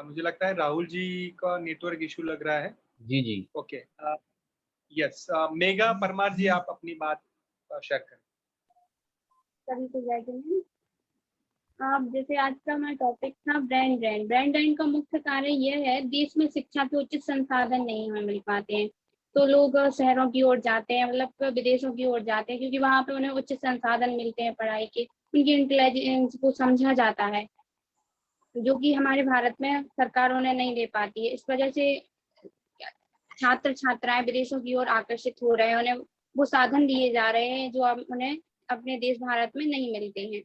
मुझे लगता है राहुल जी का नेटवर्क इशू लग रहा है। जी जी। ओके यस मेघा परमार जी, आप अपनी बात शेयर करें। सभी को जय हिंद। आप जैसे आज का हमारा टॉपिक था ब्रांड ड्रेन का मुख्य कारण यह है, देश में शिक्षा के उचित संसाधन नहीं हमें मिल पाते हैं, तो लोग शहरों की ओर जाते हैं, मतलब विदेशों की ओर जाते हैं, क्योंकि वहां पे उन्हें उचित संसाधन मिलते हैं पढ़ाई के, उनकी इंटेलिजेंस को समझा जाता है, जो कि हमारे भारत में सरकार उन्हें नहीं दे पाती है। इस वजह से छात्र छात्राएं विदेशों की ओर आकर्षित हो रहे हैं, उन्हें वो साधन दिए जा रहे हैं जो अब उन्हें अपने देश भारत में नहीं मिलते हैं।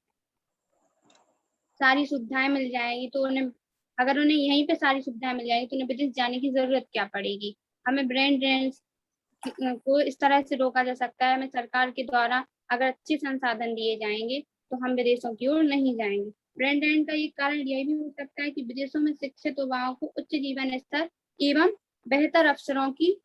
सारी सुविधाएं मिल जाएगी तो उन्हें, अगर उन्हें यहीं पे सारी सुविधाएं मिल जाएगी तो उन्हें विदेश जाने की जरूरत क्या पड़ेगी। हमें ब्रांड ड्रेन को इस तरह से रोका जा सकता है, हमें सरकार के द्वारा अगर अच्छे संसाधन दिए जाएंगे तो हम विदेशों की ओर नहीं जाएंगे। ब्रांड ड्रेन का एक कारण यह भी हो सकता है कि विदेशों में शिक्षित युवाओं को उच्च जीवन स्तर एवं बेहतर अवसरों की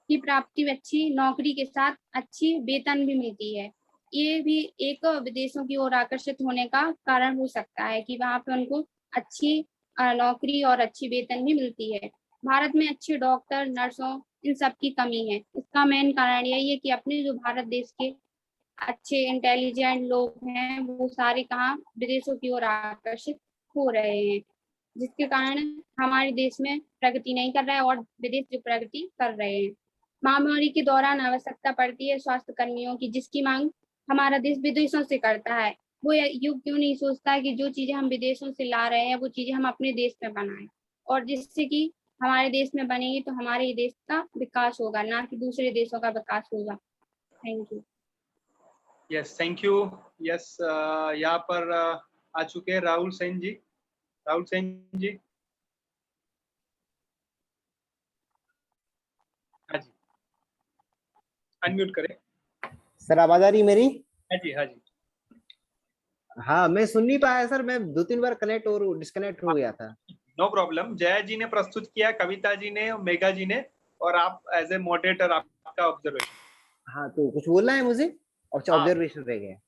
प्राप्ति, अच्छी नौकरी के साथ अच्छी वेतन भी मिलती है। ये भी एक विदेशों की ओर आकर्षित होने का कारण हो सकता है कि वहां पे उनको अच्छी नौकरी और अच्छी वेतन भी मिलती है। भारत में अच्छे डॉक्टर, नर्सों, इन सब की कमी है। इसका मेन कारण यही है कि अपने जो भारत देश के अच्छे इंटेलिजेंट लोग हैं वो सारे कहाँ विदेशों की ओर आकर्षित हो रहे हैं, जिसके कारण हमारे देश में प्रगति नहीं कर रहा है और विदेश जो प्रगति कर रहे हैं। महामारी के दौरान आवश्यकता पड़ती है स्वास्थ्य कर्मियों की, जिसकी मांग हमारा देश विदेशों से करता है। वो युग क्यों नहीं सोचता है कि जो चीजें हम विदेशों से ला रहे हैं वो चीजें हम अपने देश में बनाएं, और जिससे कि हमारे देश में बनेगी तो हमारे देश का विकास होगा, ना कि दूसरे देशों का विकास होगा। Thank you. Yes thank you. Yes यहाँ पर आ चुके हैं राहुल सेन जी। राहुल सेन जी, हाँ जी, अनम्यूट करें। सर आवाज आ रही मेरी? हाँ जी हाँ जी। हाँ मैं सुन नहीं पाया सर, मैं 2-3 बार कनेक्ट और डिस्कनेक्ट हो गया था। No problem. जया जी ने प्रस्तुत किया, कविता जी ने और मेघा जी ने, और आप एज ए मॉडरेटर आपका ऑब्जर्वेशन। हाँ तो कुछ बोलना है मुझे? अच्छा ऑब्जर्वेशन रह गया।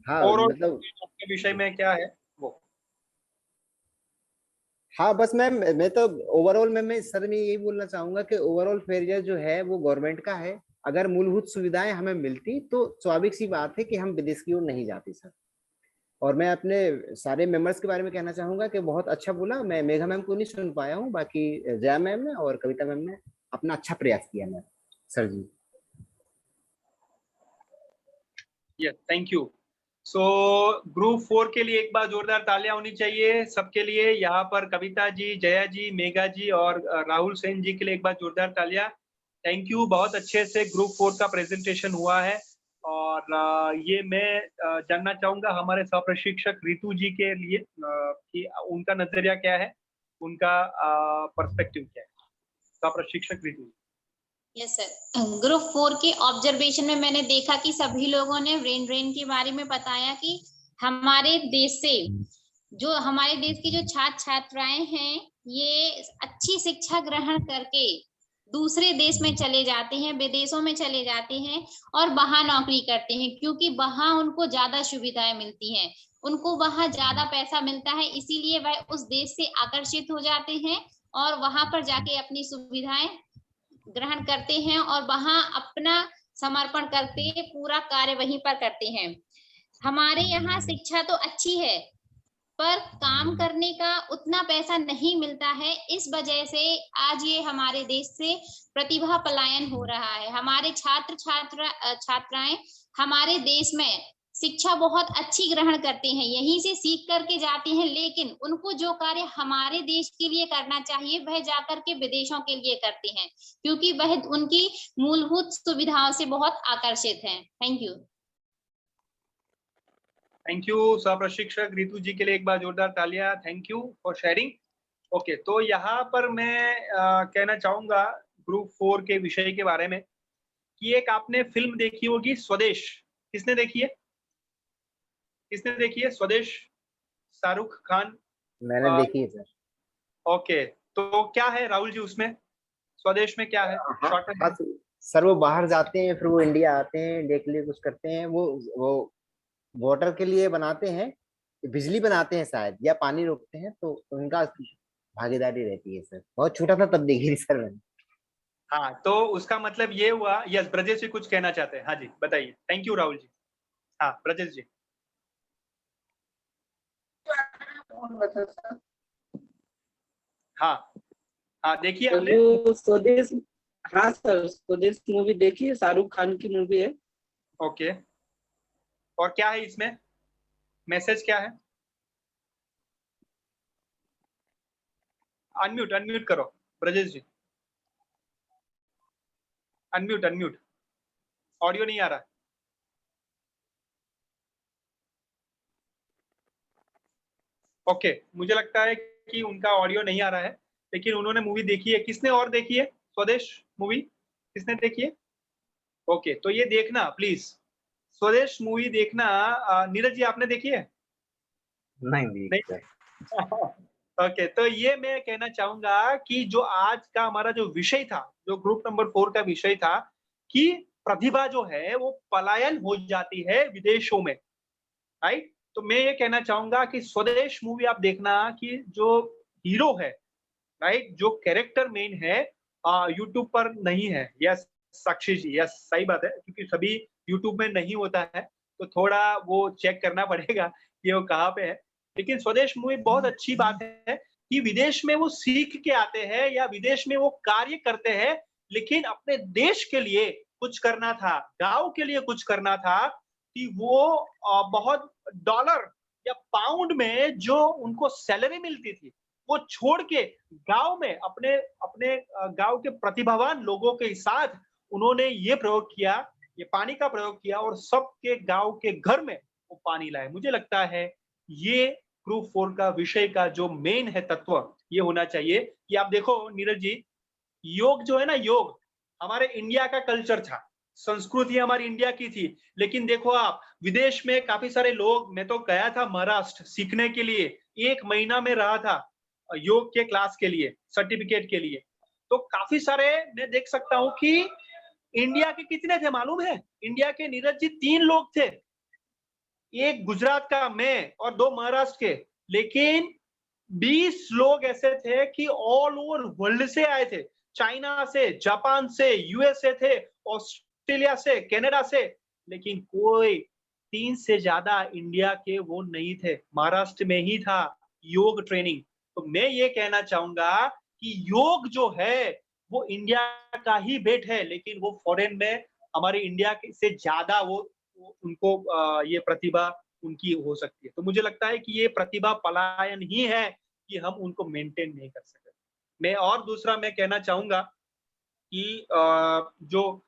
हाँ मतलब आपके विषय में क्या है वो? हाँ बस मैं तो ओवरऑल मैं सर में यही बोलना चाहूंगा कि ओवरऑल फेलियर जो है वो गवर्नमेंट का है। अगर मूलभूत सुविधाएं हमें मिलती तो स्वाभाविक सी बात है कि हम विदेश की ओर नहीं जाते सर। और मैं अपने सारे मेंबर्स के बारे में कहना चाहूंगा कि बहुत अच्छा बोला। मैं मेघा मैम को नहीं सुन पाया हूँ, बाकी जया मैम ने और कविता मैम ने अपना अच्छा प्रयास किया मैम। सर जी yes thank you. So group 4 के लिए एक बार जोरदार तालियां होनी चाहिए सबके लिए। यहाँ पर कविता जी, जया जी, मेघा जी और राहुल सेन जी के लिए एक बार जोरदार तालियां। Thank you. बहुत अच्छे से ग्रुप 4 का प्रेजेंटेशन हुआ है, और ये मैं जानना चाहूंगा हमारे सहप्रशिक्षक रितु जी के लिए कि उनका नजरिया क्या है, उनका पर्सपेक्टिव क्या है। सहप्रशिक्षक रितु जी। यस सर, ग्रुप 4 के ऑब्जर्वेशन में मैंने देखा कि सभी लोगों ने ब्रेन ड्रेन के बारे में बताया कि हमारे देश से जो हमारे देश की जो छात्र छात्राएं हैं ये अच्छी शिक्षा ग्रहण करके दूसरे देश में चले जाते हैं, विदेशों में चले जाते हैं और वहां नौकरी करते हैं, क्योंकि वहां उनको ज्यादा सुविधाएं मिलती हैं, उनको वहां ज्यादा पैसा मिलता है, इसीलिए वह उस देश से आकर्षित हो जाते हैं और वहां पर जाके अपनी सुविधाएं ग्रहण करते हैं और वहां अपना समर्पण करके पूरा कार्य वहीं पर करते हैं। हमारे यहाँ शिक्षा तो अच्छी है पर काम करने का उतना पैसा नहीं मिलता है, इस वजह से आज ये हमारे देश से प्रतिभा पलायन हो रहा है। हमारे छात्र छात्राएं हमारे देश में शिक्षा बहुत अच्छी ग्रहण करते हैं, यहीं से सीख करके जाते हैं, लेकिन उनको जो कार्य हमारे देश के लिए करना चाहिए वह जाकर के विदेशों के लिए करते हैं, क्योंकि वह उनकी मूलभूत सुविधाओं से बहुत आकर्षित हैं। Thank you. थैंक यू सहप्रशिक्षक रितु जी के लिए एक बार जोरदार तालियां। Thank you for sharing. Okay, तो यहाँ पर मैं कहना चाहूंगा ग्रुप 4 के विषय के बारे में कि एक आपने फिल्म देखी होगी स्वदेश। किसने देखी है? किसने देखी है स्वदेश? शाहरुख खान। मैंने देखी है सर। ओके, तो क्या है राहुल जी उसमें, स्वदेश में क्या है? हाँ सर, वो बाहर जाते हैं, फिर वो इंडिया आते हैं, इंडिया के लिए कुछ करते हैं। वो वाटर के लिए बनाते हैं, बिजली बनाते हैं शायद, या पानी रोकते हैं, तो उनका भागीदारी रहती है सर। बहुत छोटा था तब देखी थी सर मैंने। हाँ, तो उसका मतलब ये हुआ। यस, ब्रजेश जी कुछ कहना चाहते हैं। हाँ जी बताइए। थैंक यू राहुल जी। हाँ ब्रजेश जी। हाँ हाँ, देखिए आपने जो स्वदेश, हाँ सर स्वदेश मूवी देखी है, शाहरुख खान की मूवी है। ओके, और क्या है इसमें मैसेज, क्या है? अनम्यूट अनम्यूट करो ब्रजेश जी, अनम्यूट अनम्यूट, ऑडियो नहीं आ रहा। ओके, मुझे लगता है कि उनका ऑडियो नहीं आ रहा है, लेकिन उन्होंने मूवी देखी है। किसने और देखी है स्वदेश मूवी? किसने देखी है? ओके, तो ये देखना प्लीज, स्वदेश मूवी देखना। नीरज जी आपने देखी है? नहीं ओके, तो ये मैं कहना चाहूंगा कि जो आज का हमारा जो विषय था, जो ग्रुप नंबर 4 का विषय था, कि प्रतिभा जो है वो पलायन हो जाती है विदेशों में, राइट? तो मैं ये कहना चाहूंगा कि स्वदेश मूवी आप देखना, कि जो हीरो है, राइट, जो कैरेक्टर मेन है, यूट्यूब पर नहीं है। यस साक्षी जी, यस सही बात है, क्योंकि सभी यूट्यूब में नहीं होता है, तो थोड़ा वो चेक करना पड़ेगा कि वो कहाँ पे है। लेकिन स्वदेश मूवी बहुत अच्छी बात है कि विदेश में वो सीख के आते हैं या विदेश में वो कार्य करते हैं, लेकिन अपने देश के लिए कुछ करना था, गांव के लिए कुछ करना था, कि वो बहुत डॉलर या पाउंड में जो उनको सैलरी मिलती थी, वो छोड़ के गांव में अपने अपने गांव के प्रतिभावान लोगों के साथ उन्होंने ये प्रयोग किया, ये पानी का प्रयोग किया, और सबके गांव के घर में वो पानी लाए। मुझे लगता है ये ग्रुप 4 का विषय का जो मेन है तत्व ये होना चाहिए। कि आप देखो नीरज जी, योग जो है ना, योग हमारे इंडिया का कल्चर था, संस्कृति हमारी इंडिया की थी, लेकिन देखो आप विदेश में काफी सारे लोग, मैं तो गया था महाराष्ट्र सीखने के लिए, 1 महीना में रहा था योग के क्लास के लिए, सर्टिफिकेट के लिए। तो काफी सारे मैं देख सकता हूँ कि इंडिया के कितने थे मालूम है? इंडिया के नीरज जी 3 लोग थे, एक गुजरात का मैं और 2 महाराष्ट्र के, लेकिन 20 लोग ऐसे थे कि ऑल ओवर वर्ल्ड से आए थे, चाइना से, जापान से, यूएसए थे, ऑस्ट्रेलिया से, कनाडा से, लेकिन कोई 3 से ज्यादा इंडिया के वो नहीं थे, महाराष्ट्र में ही था योग ट्रेनिंग। तो मैं ये कहना चाहूंगा कि योग जो है वो इंडिया का ही बेट है, लेकिन वो फॉरेन में हमारे इंडिया से ज्यादा वो उनको ये प्रतिभा उनकी हो सकती है। तो मुझे लगता है कि ये प्रतिभा पलायन ही है कि हम उनको मेंटेन नहीं कर सकते। मैं और दूसरा मैं कहना चाहूंगा कि जो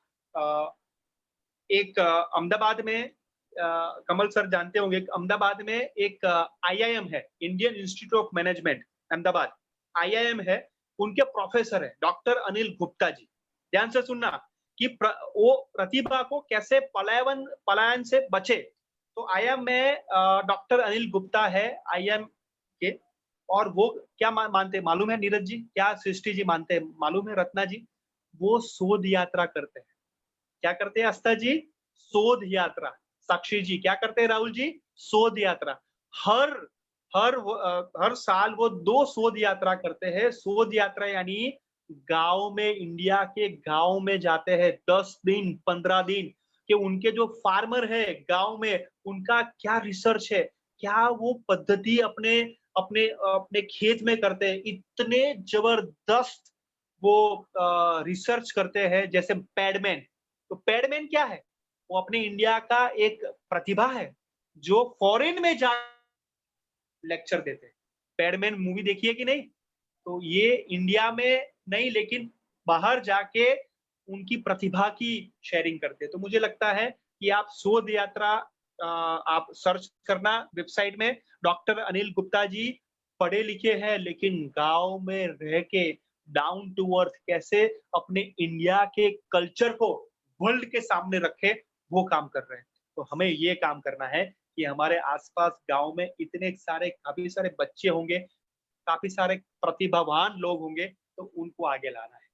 एक अहमदाबाद में, कमल सर जानते होंगे, अहमदाबाद में एक आईआईएम है, Indian institute of management Ahmedabad, IIM है, उनके प्रोफेसर है डॉक्टर अनिल गुप्ता जी। ध्यान से सुनना कि वो प्रतिभा को कैसे पलायन से बचे। तो आईआईएम में डॉक्टर अनिल गुप्ता है आईआईएम के, और वो क्या मानते मालूम है नीरज जी, क्या सृष्टि जी मानते हैं मालूम है, रत्ना जी? वो शोध यात्रा करते हैं। क्या करते हैं अस्ता जी? शोध यात्रा। साक्षी जी क्या करते हैं? राहुल जी शोध यात्रा। हर साल वो 2 शोध यात्रा करते हैं। शोध यात्रा यानी गांव में, इंडिया के गांव में जाते हैं 10 दिन 15 दिन, कि उनके जो फार्मर है गांव में उनका क्या रिसर्च है, क्या वो पद्धति अपने अपने अपने खेत में करते हैं। इतने जबरदस्त वो रिसर्च करते हैं, जैसे पैडमैन। तो पैडमैन क्या है? वो अपने इंडिया का एक प्रतिभा है जो फॉरेन में जा लेक्चर देते हैं। पैडमैन मूवी देखी है कि नहीं? तो ये इंडिया में नहीं, लेकिन बाहर जाके उनकी प्रतिभा की शेयरिंग करते हैं। तो मुझे लगता है कि आप शोध यात्रा आप सर्च करना वेबसाइट में, डॉक्टर अनिल गुप्ता जी पढ़े लिखे हैं, लेकिन गांव में रह के डाउन टू अर्थ कैसे अपने इंडिया के कल्चर को वर्ल्ड के सामने रखे, वो काम कर रहे हैं। तो हमें ये काम करना है कि हमारे आसपास गांव में इतने सारे काफी सारे बच्चे होंगे, काफी सारे प्रतिभावान लोग होंगे, तो उनको आगे लाना है,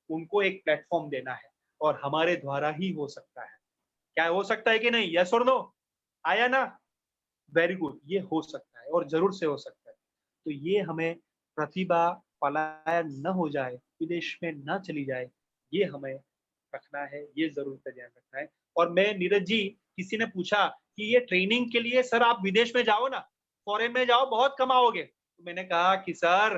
उनको एक प्लेटफॉर्म देना है, और हमारे द्वारा ही हो सकता है। क्या हो सकता है कि नहीं? यस और नो? आया ना? वेरी गुड, ये हो सकता है और जरूर से हो सकता है। तो ये हमें प्रतिभा पलायन न हो जाए, विदेश में न चली जाए, ये हमें रखना है, ये जरूर का ध्यान रखना है। और मैं नीरज जी, किसी ने पूछा कि ये ट्रेनिंग के लिए सर आप विदेश में जाओ ना, फॉरेन में जाओ, बहुत कमाओगे। तो मैंने कहा कि सर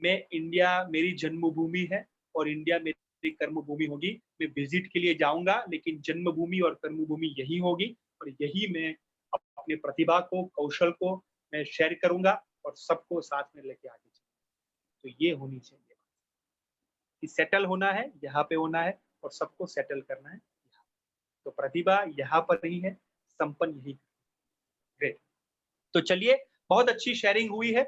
मैं इंडिया मेरी जन्मभूमि है और इंडिया मेरी कर्मभूमि होगी। मैं विजिट के लिए जाऊंगा, लेकिन जन्मभूमि और कर्मभूमि यही होगी, और यही मैं अपनी प्रतिभा को, कौशल को मैं शेयर करूंगा और सबको साथ में लेके आगे चलूंगा। तो ये होनी चाहिए कि सेटल होना है, यहाँ पे होना है और सबको सेटल करना है। तो प्रतिभा यहाँ पर ही है, संपन्न यही। ग्रेट। तो चलिए, बहुत अच्छी शेयरिंग हुई है।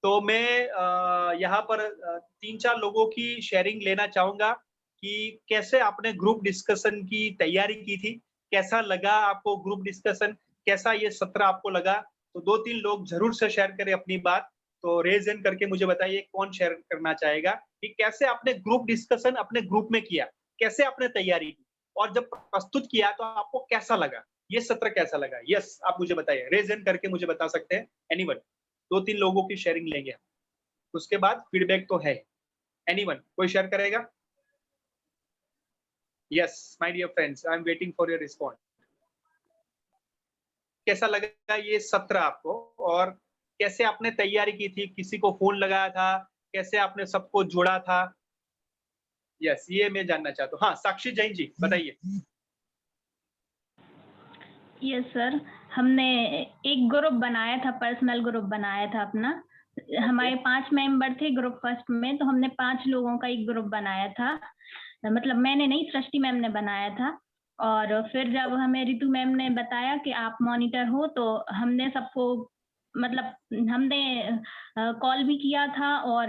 तो मैं यहाँ पर 3-4 लोगों की शेयरिंग लेना चाहूंगा कि कैसे आपने ग्रुप डिस्कशन की तैयारी की थी, कैसा लगा आपको ग्रुप डिस्कशन, कैसा ये सत्र आपको लगा। तो 2-3 लोग जरूर से शेयर करें अपनी बात। तो रेज हैंड करके मुझे बताइए कौन शेयर करना चाहेगा कि कैसे आपने ग्रुप डिस्कशन अपने ग्रुप में किया, कैसे आपने तैयारी की, और जब प्रस्तुत किया तो आपको कैसा लगा, ये सत्र कैसा लगा। यस, आप मुझे बताइए, रेज हैंड करके मुझे बता सकते हैं एनीवन। 2-3 लोगों की शेयरिंग लेंगे हम, उसके बाद फीडबैक तो है। एनीवन, कोई शेयर करेगा? Yes my dear friends, I am waiting for your response. कैसा लगा ये सत्र आपको, और कैसे आपने तैयारी की थी, किसी को फोन लगाया था, कैसे आपने सबको जोड़ा था? यस, ये मैं जानना चाहता हूँ। हाँ, साक्षी जैन जी बताइए। यस सर, हमने एक ग्रुप बनाया था, पर्सनल ग्रुप बनाया था अपना। हमारे 5 मेंबर थे ग्रुप फर्स्ट में, तो हमने 5 लोगों का एक ग्रुप बनाया था। मतलब मैंने नहीं, सृष्टि मैम ने बनाया था। और फिर जब हमें रितु मैम ने बताया कि आप मॉनिटर हो, तो हमने सबको, मतलब हमने कॉल भी किया था, और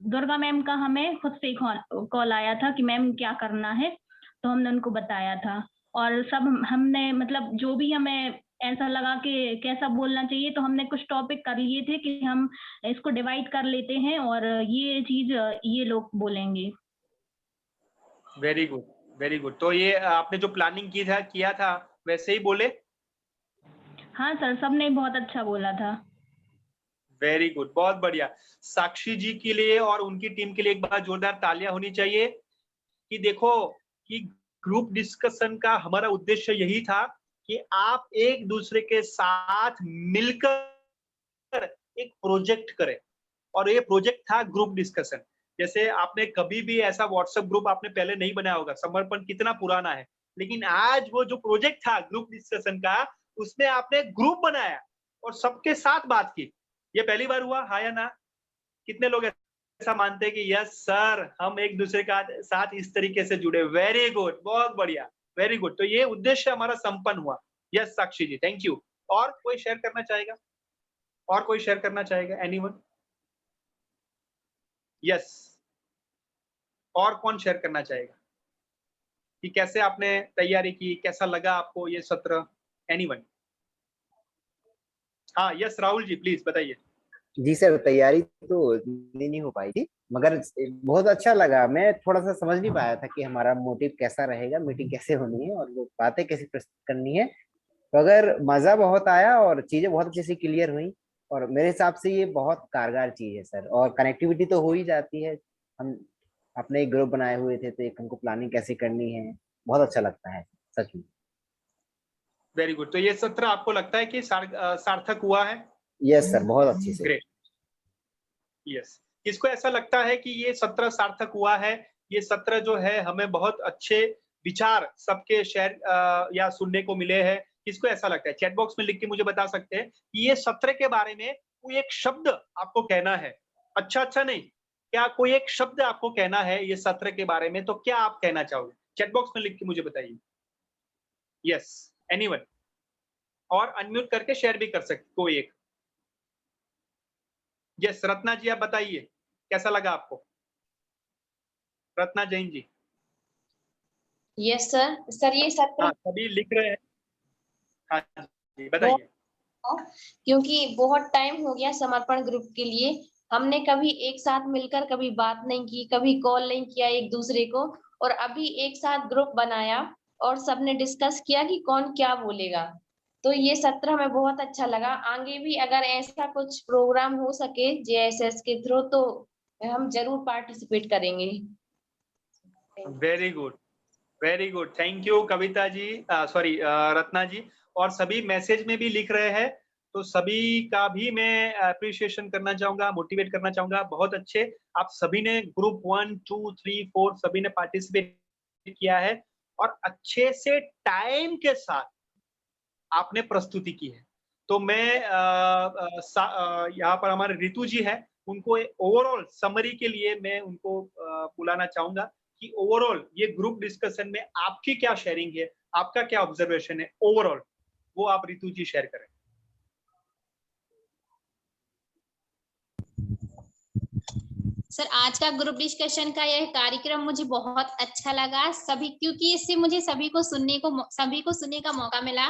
दुर्गा मैम का हमें खुद से कॉल आया था कि मैम क्या करना है, तो हमने उनको बताया था। और सब हमने, मतलब जो भी हमें ऐसा लगा कि कैसा बोलना चाहिए, तो हमने कुछ टॉपिक कर लिए थे कि हम इसको डिवाइड कर लेते हैं और ये चीज ये लोग बोलेंगे। Very good, very good. तो ये आपने जो प्लानिंग किया था वैसे ही बोले? हाँ सर, सबने बहुत अच्छा बोला था। वेरी गुड, बहुत बढ़िया। साक्षी जी के लिए और उनकी टीम के लिए एक बार जोरदार तालियां होनी चाहिए कि देखो कि ग्रुप डिस्कशन का हमारा उद्देश्य यही था कि आप एक दूसरे के साथ मिलकर एक प्रोजेक्ट करें, और ये प्रोजेक्ट था ग्रुप डिस्कशन। जैसे आपने कभी भी ऐसा व्हाट्सएप ग्रुप आपने पहले नहीं बनाया होगा, समर्पण कितना पुराना है, लेकिन आज वो जो प्रोजेक्ट था ग्रुप डिस्कशन का, उसमें आपने ग्रुप बनाया और सबके साथ बात की। ये पहली बार हुआ, हाँ या ना? कितने लोग ऐसा मानते हैं कि यस सर, हम एक दूसरे का साथ इस तरीके से जुड़े? वेरी गुड, बहुत बढ़िया, वेरी गुड। तो ये उद्देश्य हमारा संपन्न हुआ। Yes Sakshi ji, thank you. और कोई शेयर करना चाहेगा? और कोई शेयर करना चाहेगा? एनीवन? यस, और कौन शेयर करना चाहेगा कि कैसे आपने तैयारी की, कैसा लगा आपको ये सत्र? एनीवन? हाँ, यस राहुल जी प्लीज बताइए। जी सर, तैयारी तो इतनी नहीं हो पाई थी, मगर बहुत अच्छा लगा। मैं थोड़ा सा समझ नहीं पाया था कि हमारा मोटिव कैसा रहेगा, मीटिंग कैसे होनी है और वो बातें कैसे प्रस्तुत करनी है। तो अगर मजा बहुत आया और चीजें बहुत अच्छे से क्लियर हुई, और मेरे हिसाब से ये बहुत कारगर चीज है सर। और कनेक्टिविटी तो हो ही जाती है। हम अपने एक ग्रुप बनाए हुए थे, तो एक हमको प्लानिंग कैसे करनी है, बहुत अच्छा लगता है सच में। Very good. तो ये सत्र आपको लगता है कि सार्थक हुआ है? यस सर, बहुत अच्छी से। ग्रेट। यस, किसको ऐसा लगता है कि ये सत्र सार्थक हुआ है? ये सत्र जो है हमें बहुत अच्छे विचार सबके शेयर या सुनने को मिले हैं। किसको ऐसा लगता है? चैट बॉक्स में लिख के मुझे बता सकते हैं कि ये सत्र के बारे में कोई एक शब्द आपको कहना है। अच्छा नहीं, क्या कोई एक शब्द आपको कहना है ये सत्र के बारे में, तो क्या आप कहना चाहोगे? चैट बॉक्स में लिख के मुझे बताइए। Yes, anyone? और अनम्यूट करके शेयर भी कर सकते कोई एक। यस, रत्ना जी आप बताइए कैसा लगा आपको? Ratna Jain ji. Yes sir. Sir ये सत्र हाँ, सभी लिख रहे हैं। हाँ जी, बताइए। क्योंकि बहुत टाइम हो गया समर्पण ग्रुप के लिए, हमने कभी एक साथ मिलकर कभी बात नहीं की, कभी कॉल नहीं किया एक दूसरे को, और अभी एक साथ ग्रुप बनाया और सबने डिस्कस किया कि कौन क्या बोलेगा। तो ये सत्र हमें बहुत अच्छा लगा। आगे भी अगर ऐसा कुछ प्रोग्राम हो सके JSS के थ्रू तो हम जरूर पार्टिसिपेट करेंगे। Very good, very good, thank you Kavita ji, sorry Ratna ji. और सभी मैसेज में भी लिख रहे हैं, तो सभी का भी मैं अप्रिशिएशन करना चाहूंगा, मोटिवेट करना चाहूंगा। बहुत अच्छे, आप सभी ने ग्रुप 1, 2, 3, 4 सभी ने पार्टिसिपेट किया है और अच्छे से टाइम के साथ आपने प्रस्तुति की है। तो मैं यहाँ पर हमारे रितु जी है, उनको ओवरऑल समरी के लिए मैं उनको बुलाना चाहूंगा कि ओवरऑल ये ग्रुप डिस्कशन में आपकी क्या शेयरिंग है, आपका क्या ऑब्जर्वेशन है ओवरऑल, वो आप रितु जी शेयर करें। सर आज का ग्रुप डिस्कशन का यह कार्यक्रम मुझे बहुत अच्छा लगा, सभी, क्योंकि इससे मुझे सभी को सुनने का मौका मिला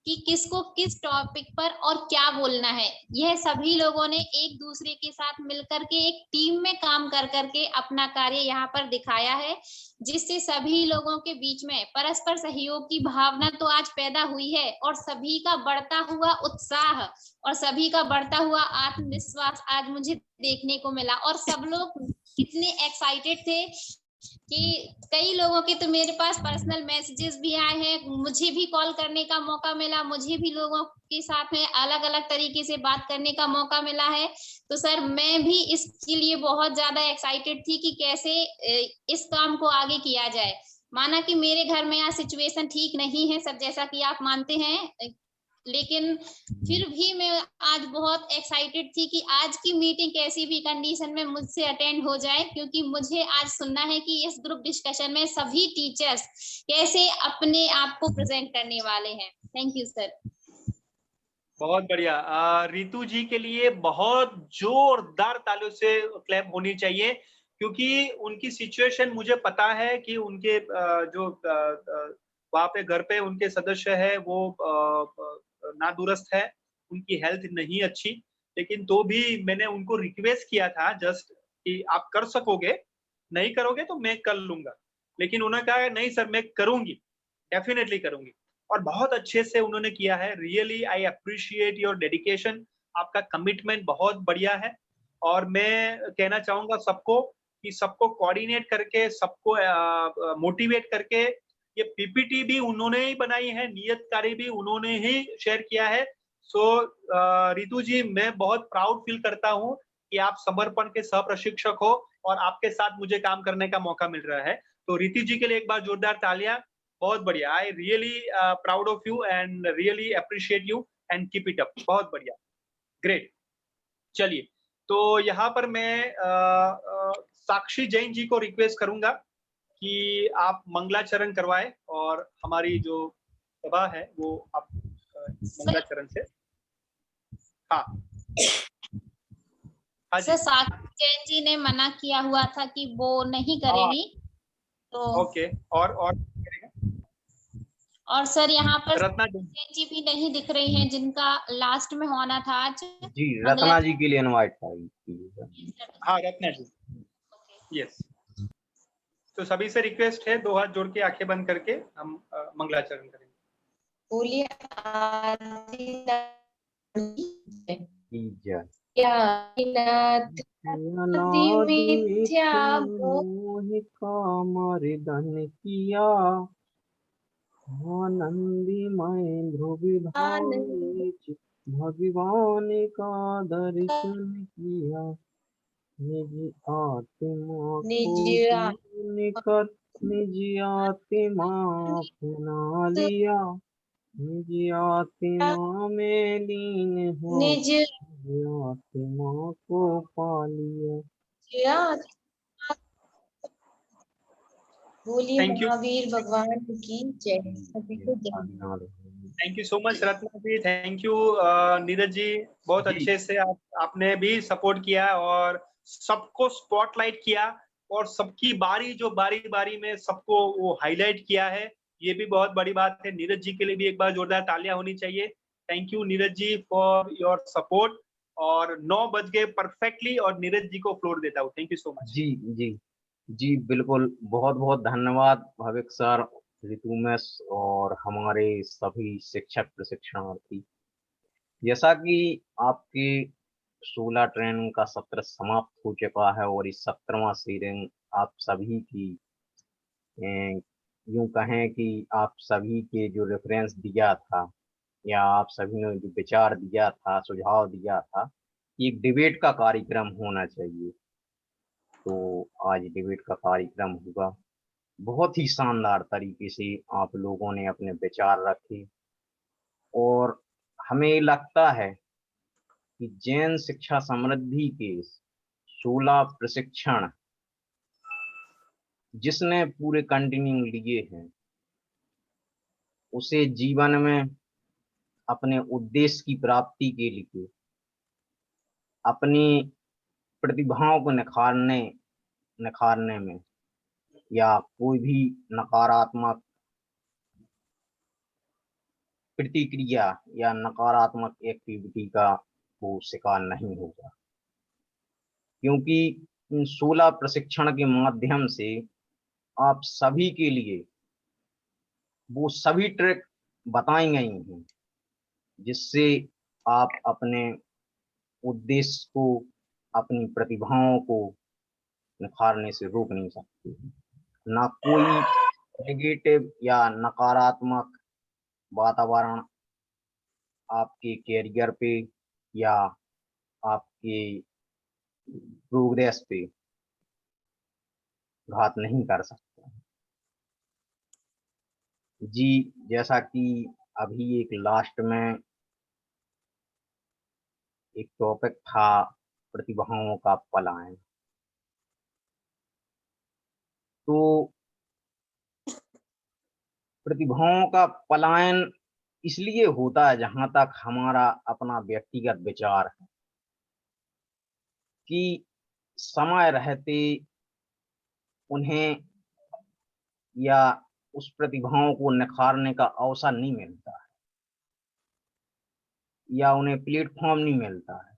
कि किसको किस टॉपिक पर और क्या बोलना है। यह सभी लोगों ने एक दूसरे के साथ मिलकर के एक टीम में काम कर करके अपना कार्य यहाँ पर दिखाया है, जिससे सभी लोगों के बीच में परस्पर सहयोग की भावना तो आज पैदा हुई है और सभी का बढ़ता हुआ उत्साह और सभी का बढ़ता हुआ आत्मविश्वास आज मुझे देखने को मिला। और सब लोग इतने एक्साइटेड थे कि कई लोगों के तो मेरे पास पर्सनल मैसेजेस भी आए हैं, मुझे भी कॉल करने का मौका मिला, मुझे भी लोगों के साथ में अलग अलग तरीके से बात करने का मौका मिला है। तो सर मैं भी इसके लिए बहुत ज्यादा एक्साइटेड थी कि कैसे इस काम को आगे किया जाए। माना कि मेरे घर में यहाँ सिचुएशन ठीक नहीं है सर, जैसा कि आप मानते हैं, लेकिन फिर भी मैं आज बहुत एक्साइटेड थी कि आज की मीटिंग कैसी भी कंडीशन में मुझसे अटेंड हो जाए, क्योंकि मुझे आज सुनना है कि इस ग्रुप डिस्कशन में सभी टीचर्स कैसे अपने आप को प्रेजेंट करने वाले हैं। Thank you sir. बहुत बढ़िया। रितु जी के लिए बहुत जोरदार तालियों से क्लैप होनी चाहिए, क्योंकि उनकी सिचुएशन मुझे पता है कि उनके जो वहाँ पे घर पे उनके सदस्य है वो नादुरुस्त है, उनकी हेल्थ नहीं अच्छी, लेकिन तो भी मैंने उनको रिक्वेस्ट किया था जस्ट कि आप कर सकोगे, नहीं करोगे तो मैं कर लूंगा, लेकिन उन्होंने कहा नहीं सर मैं करूंगी, डेफिनेटली करूंगी, और बहुत अच्छे से उन्होंने किया है। Really I appreciate your dedication, आपका कमिटमेंट बहुत बढ़िया है। और मैं कहना चाहूंगा सबको कि सबको कोऑर्डिनेट करके, सबको मोटिवेट करके, ये पीपीटी भी उन्होंने ही बनाई है, नियत कार्य भी उन्होंने ही शेयर किया है। सो रितु जी मैं बहुत प्राउड फील करता हूँ कि आप समर्पण के सह प्रशिक्षक हो और आपके साथ मुझे काम करने का मौका मिल रहा है। तो रितु जी के लिए एक बार जोरदार तालियां। बहुत बढ़िया, I really proud of you and really appreciate you and keep it up. बहुत बढ़िया, ग्रेट। चलिए, तो यहाँ पर मैं साक्षी जैन जी को रिक्वेस्ट करूंगा कि आप मंगलाचरण करवाए और हमारी जो सभा है वो आप मंगलाचरण से। हाँ सर साक्षी जैन जी ने मना किया हुआ था कि वो नहीं करेगी, तो ओके। और और सर यहाँ पर रत्ना जी भी नहीं दिख रही हैं, जिनका लास्ट में होना था आज। जी, रत्ना जी के लिए इनवाइट था। हाँ रत्ना जी, यस। तो सभी से रिक्वेस्ट है, दो हाथ जोड़ के आंखें बंद करके हम मंगलाचरण करेंगे। बोलिए मर्दन किया आनंदी मैं ध्रुव भगवान का दर्शन किया, निज आत्मा को निकट निज आत्मा अपना लिया, निज आत्मा में लीन हो निज आत्मा को पा लिया। बोलिए महावीर भगवान की जय। सभी को जय। Thank you so much Ratna ji, thank you Neeraj ji, बहुत अच्छे से आपने भी सपोर्ट किया और सबको स्पॉटलाइट किया। और सबकी बारी बारी में सबको वो हाईलाइट किया है, ये भी बहुत बड़ी बात है। नीरज जी के लिए भी एक बार जोरदार तालियां होनी चाहिए। Thank you Neeraj ji for your support. और 9 बज गए परफेक्टली और नीरज जी को फ्लोर देता हूँ। Thank you so much. जी जी जी बिल्कुल, बहुत बहुत धन्यवाद भविक सर, ऋतुमेश और हमारे सभी शिक्षक प्रशिक्षणार्थी। जैसा कि आपके 16 ट्रेनिंग का सत्र समाप्त हो चुका है और इस 17वां सीजन आप सभी की यूं कहें कि आप सभी के जो रेफरेंस दिया था या आप सभी ने जो विचार दिया था, सुझाव दिया था, एक डिबेट का कार्यक्रम होना चाहिए। तो आज डिबेट का कार्यक्रम होगा। बहुत ही शानदार तरीके से आप लोगों ने अपने विचार रखे और हमें लगता है कि जैन शिक्षा समृद्धि के 16 प्रशिक्षण जिसने पूरे कंटिन्यू लिए हैं, उसे जीवन में अपने उद्देश्य की प्राप्ति के लिए अपनी प्रतिभाओं को निखारने में या कोई भी नकारात्मक प्रतिक्रिया या नकारात्मक एक्टिविटी का वो शिकार नहीं होगा, क्योंकि इन 16 प्रशिक्षण के माध्यम से आप सभी के लिए वो सभी ट्रिक बताई गई हैं जिससे आप अपने उद्देश्य को, अपनी प्रतिभाओं को निखारने से रोक नहीं सकते। ना कोई नेगेटिव या नकारात्मक वातावरण आपके कैरियर पे या आपके प्रोग्रेस पे घात नहीं कर सकता। जी, जैसा कि अभी एक लास्ट में एक टॉपिक था प्रतिभाओं का पलायन, तो प्रतिभाओं का पलायन इसलिए होता है, जहां तक हमारा अपना व्यक्तिगत विचार है, कि समय रहते उन्हें या उस प्रतिभाओं को निखारने का अवसर नहीं मिलता है या उन्हें प्लेटफॉर्म नहीं मिलता है।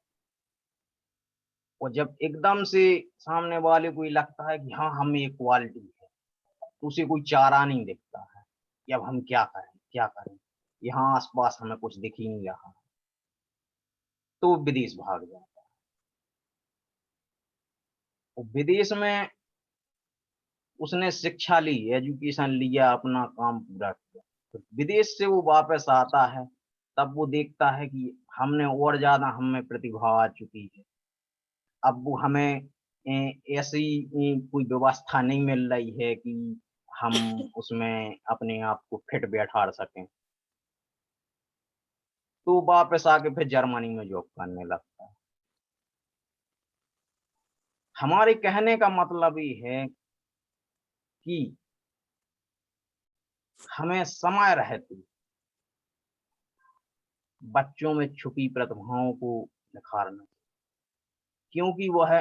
और जब एकदम से सामने वाले को लगता है कि हाँ हमें एक क्वालिटी है, तो उसे कोई चारा नहीं दिखता है कि अब हम क्या करें, यहाँ आसपास हमें कुछ दिख ही नहीं रहा, तो विदेश भाग जाता है। और विदेश में उसने शिक्षा ली, एजुकेशन लिया, अपना काम पूरा किया, तो विदेश से वो वापस आता है, तब वो देखता है कि हमने और ज्यादा हमें प्रतिभा आ चुकी है, अब वो हमें ऐसी कोई व्यवस्था नहीं मिल रही है कि हम उसमें अपने आप को फिट बैठा सकें, तो वापस आके फिर जर्मनी में जॉब करने लगता है। हमारे कहने का मतलब ये है कि हमें समय रहते बच्चों में छुपी प्रतिभाओं को निखारना, क्योंकि वह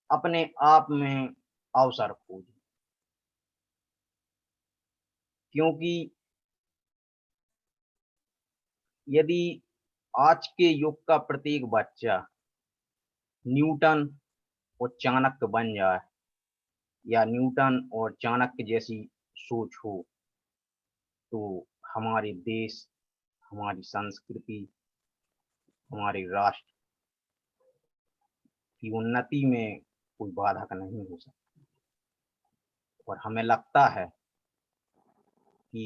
अपने आप में अवसर खोजे। क्योंकि यदि आज के युग का प्रत्येक बच्चा न्यूटन और चाणक्य बन जाए या न्यूटन और चाणक्य जैसी सोच हो, तो हमारे देश, हमारी संस्कृति, हमारे राष्ट्र की उन्नति में कोई बाधक नहीं हो सकती। और हमें लगता है कि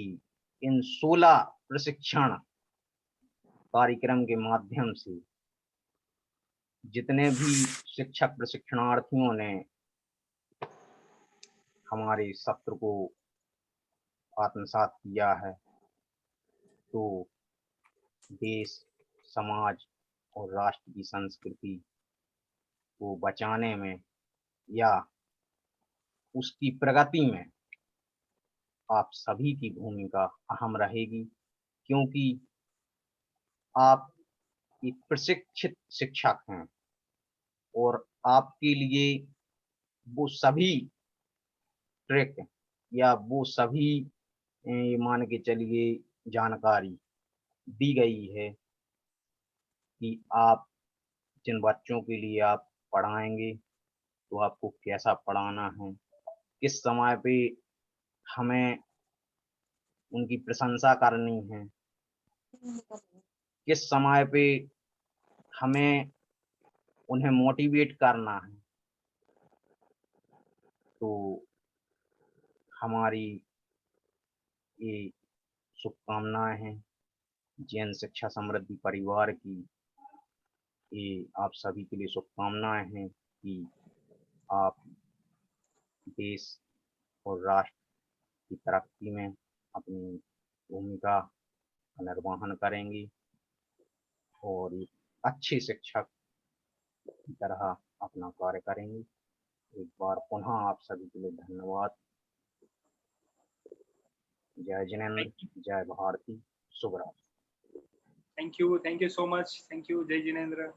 इन 16 प्रशिक्षण कार्यक्रम के माध्यम से जितने भी शिक्षक प्रशिक्षणार्थियों ने हमारे सत्र को आत्मसात किया है, तो देश, समाज और राष्ट्र की संस्कृति को बचाने में या उसकी प्रगति में आप सभी की भूमिका अहम रहेगी, क्योंकि आप एक प्रशिक्षित शिक्षक हैं और आपके लिए वो सभी ट्रिक या वो सभी ये मान के चलिए जानकारी दी गई है कि आप जिन बच्चों के लिए आप पढ़ाएंगे तो आपको कैसा पढ़ाना है, किस समय पे हमें उनकी प्रशंसा करनी है, किस समय पे हमें उन्हें मोटिवेट करना है। तो हमारी ये शुभकामनाएं हैं जैन शिक्षा समृद्धि परिवार की, ये आप सभी के लिए शुभकामनाएं हैं कि आप देश और राष्ट्र की तरक्की में अपनी भूमिका का निर्वहन करेंगी और एक अच्छे शिक्षक की तरह अपना कार्य करेंगे। एक बार पुनः आप सभी के लिए धन्यवाद। जय जिनेंद्र, जय भारती, शुभ रात्रि। Thank you so much, thank you, जय जिनेंद्र।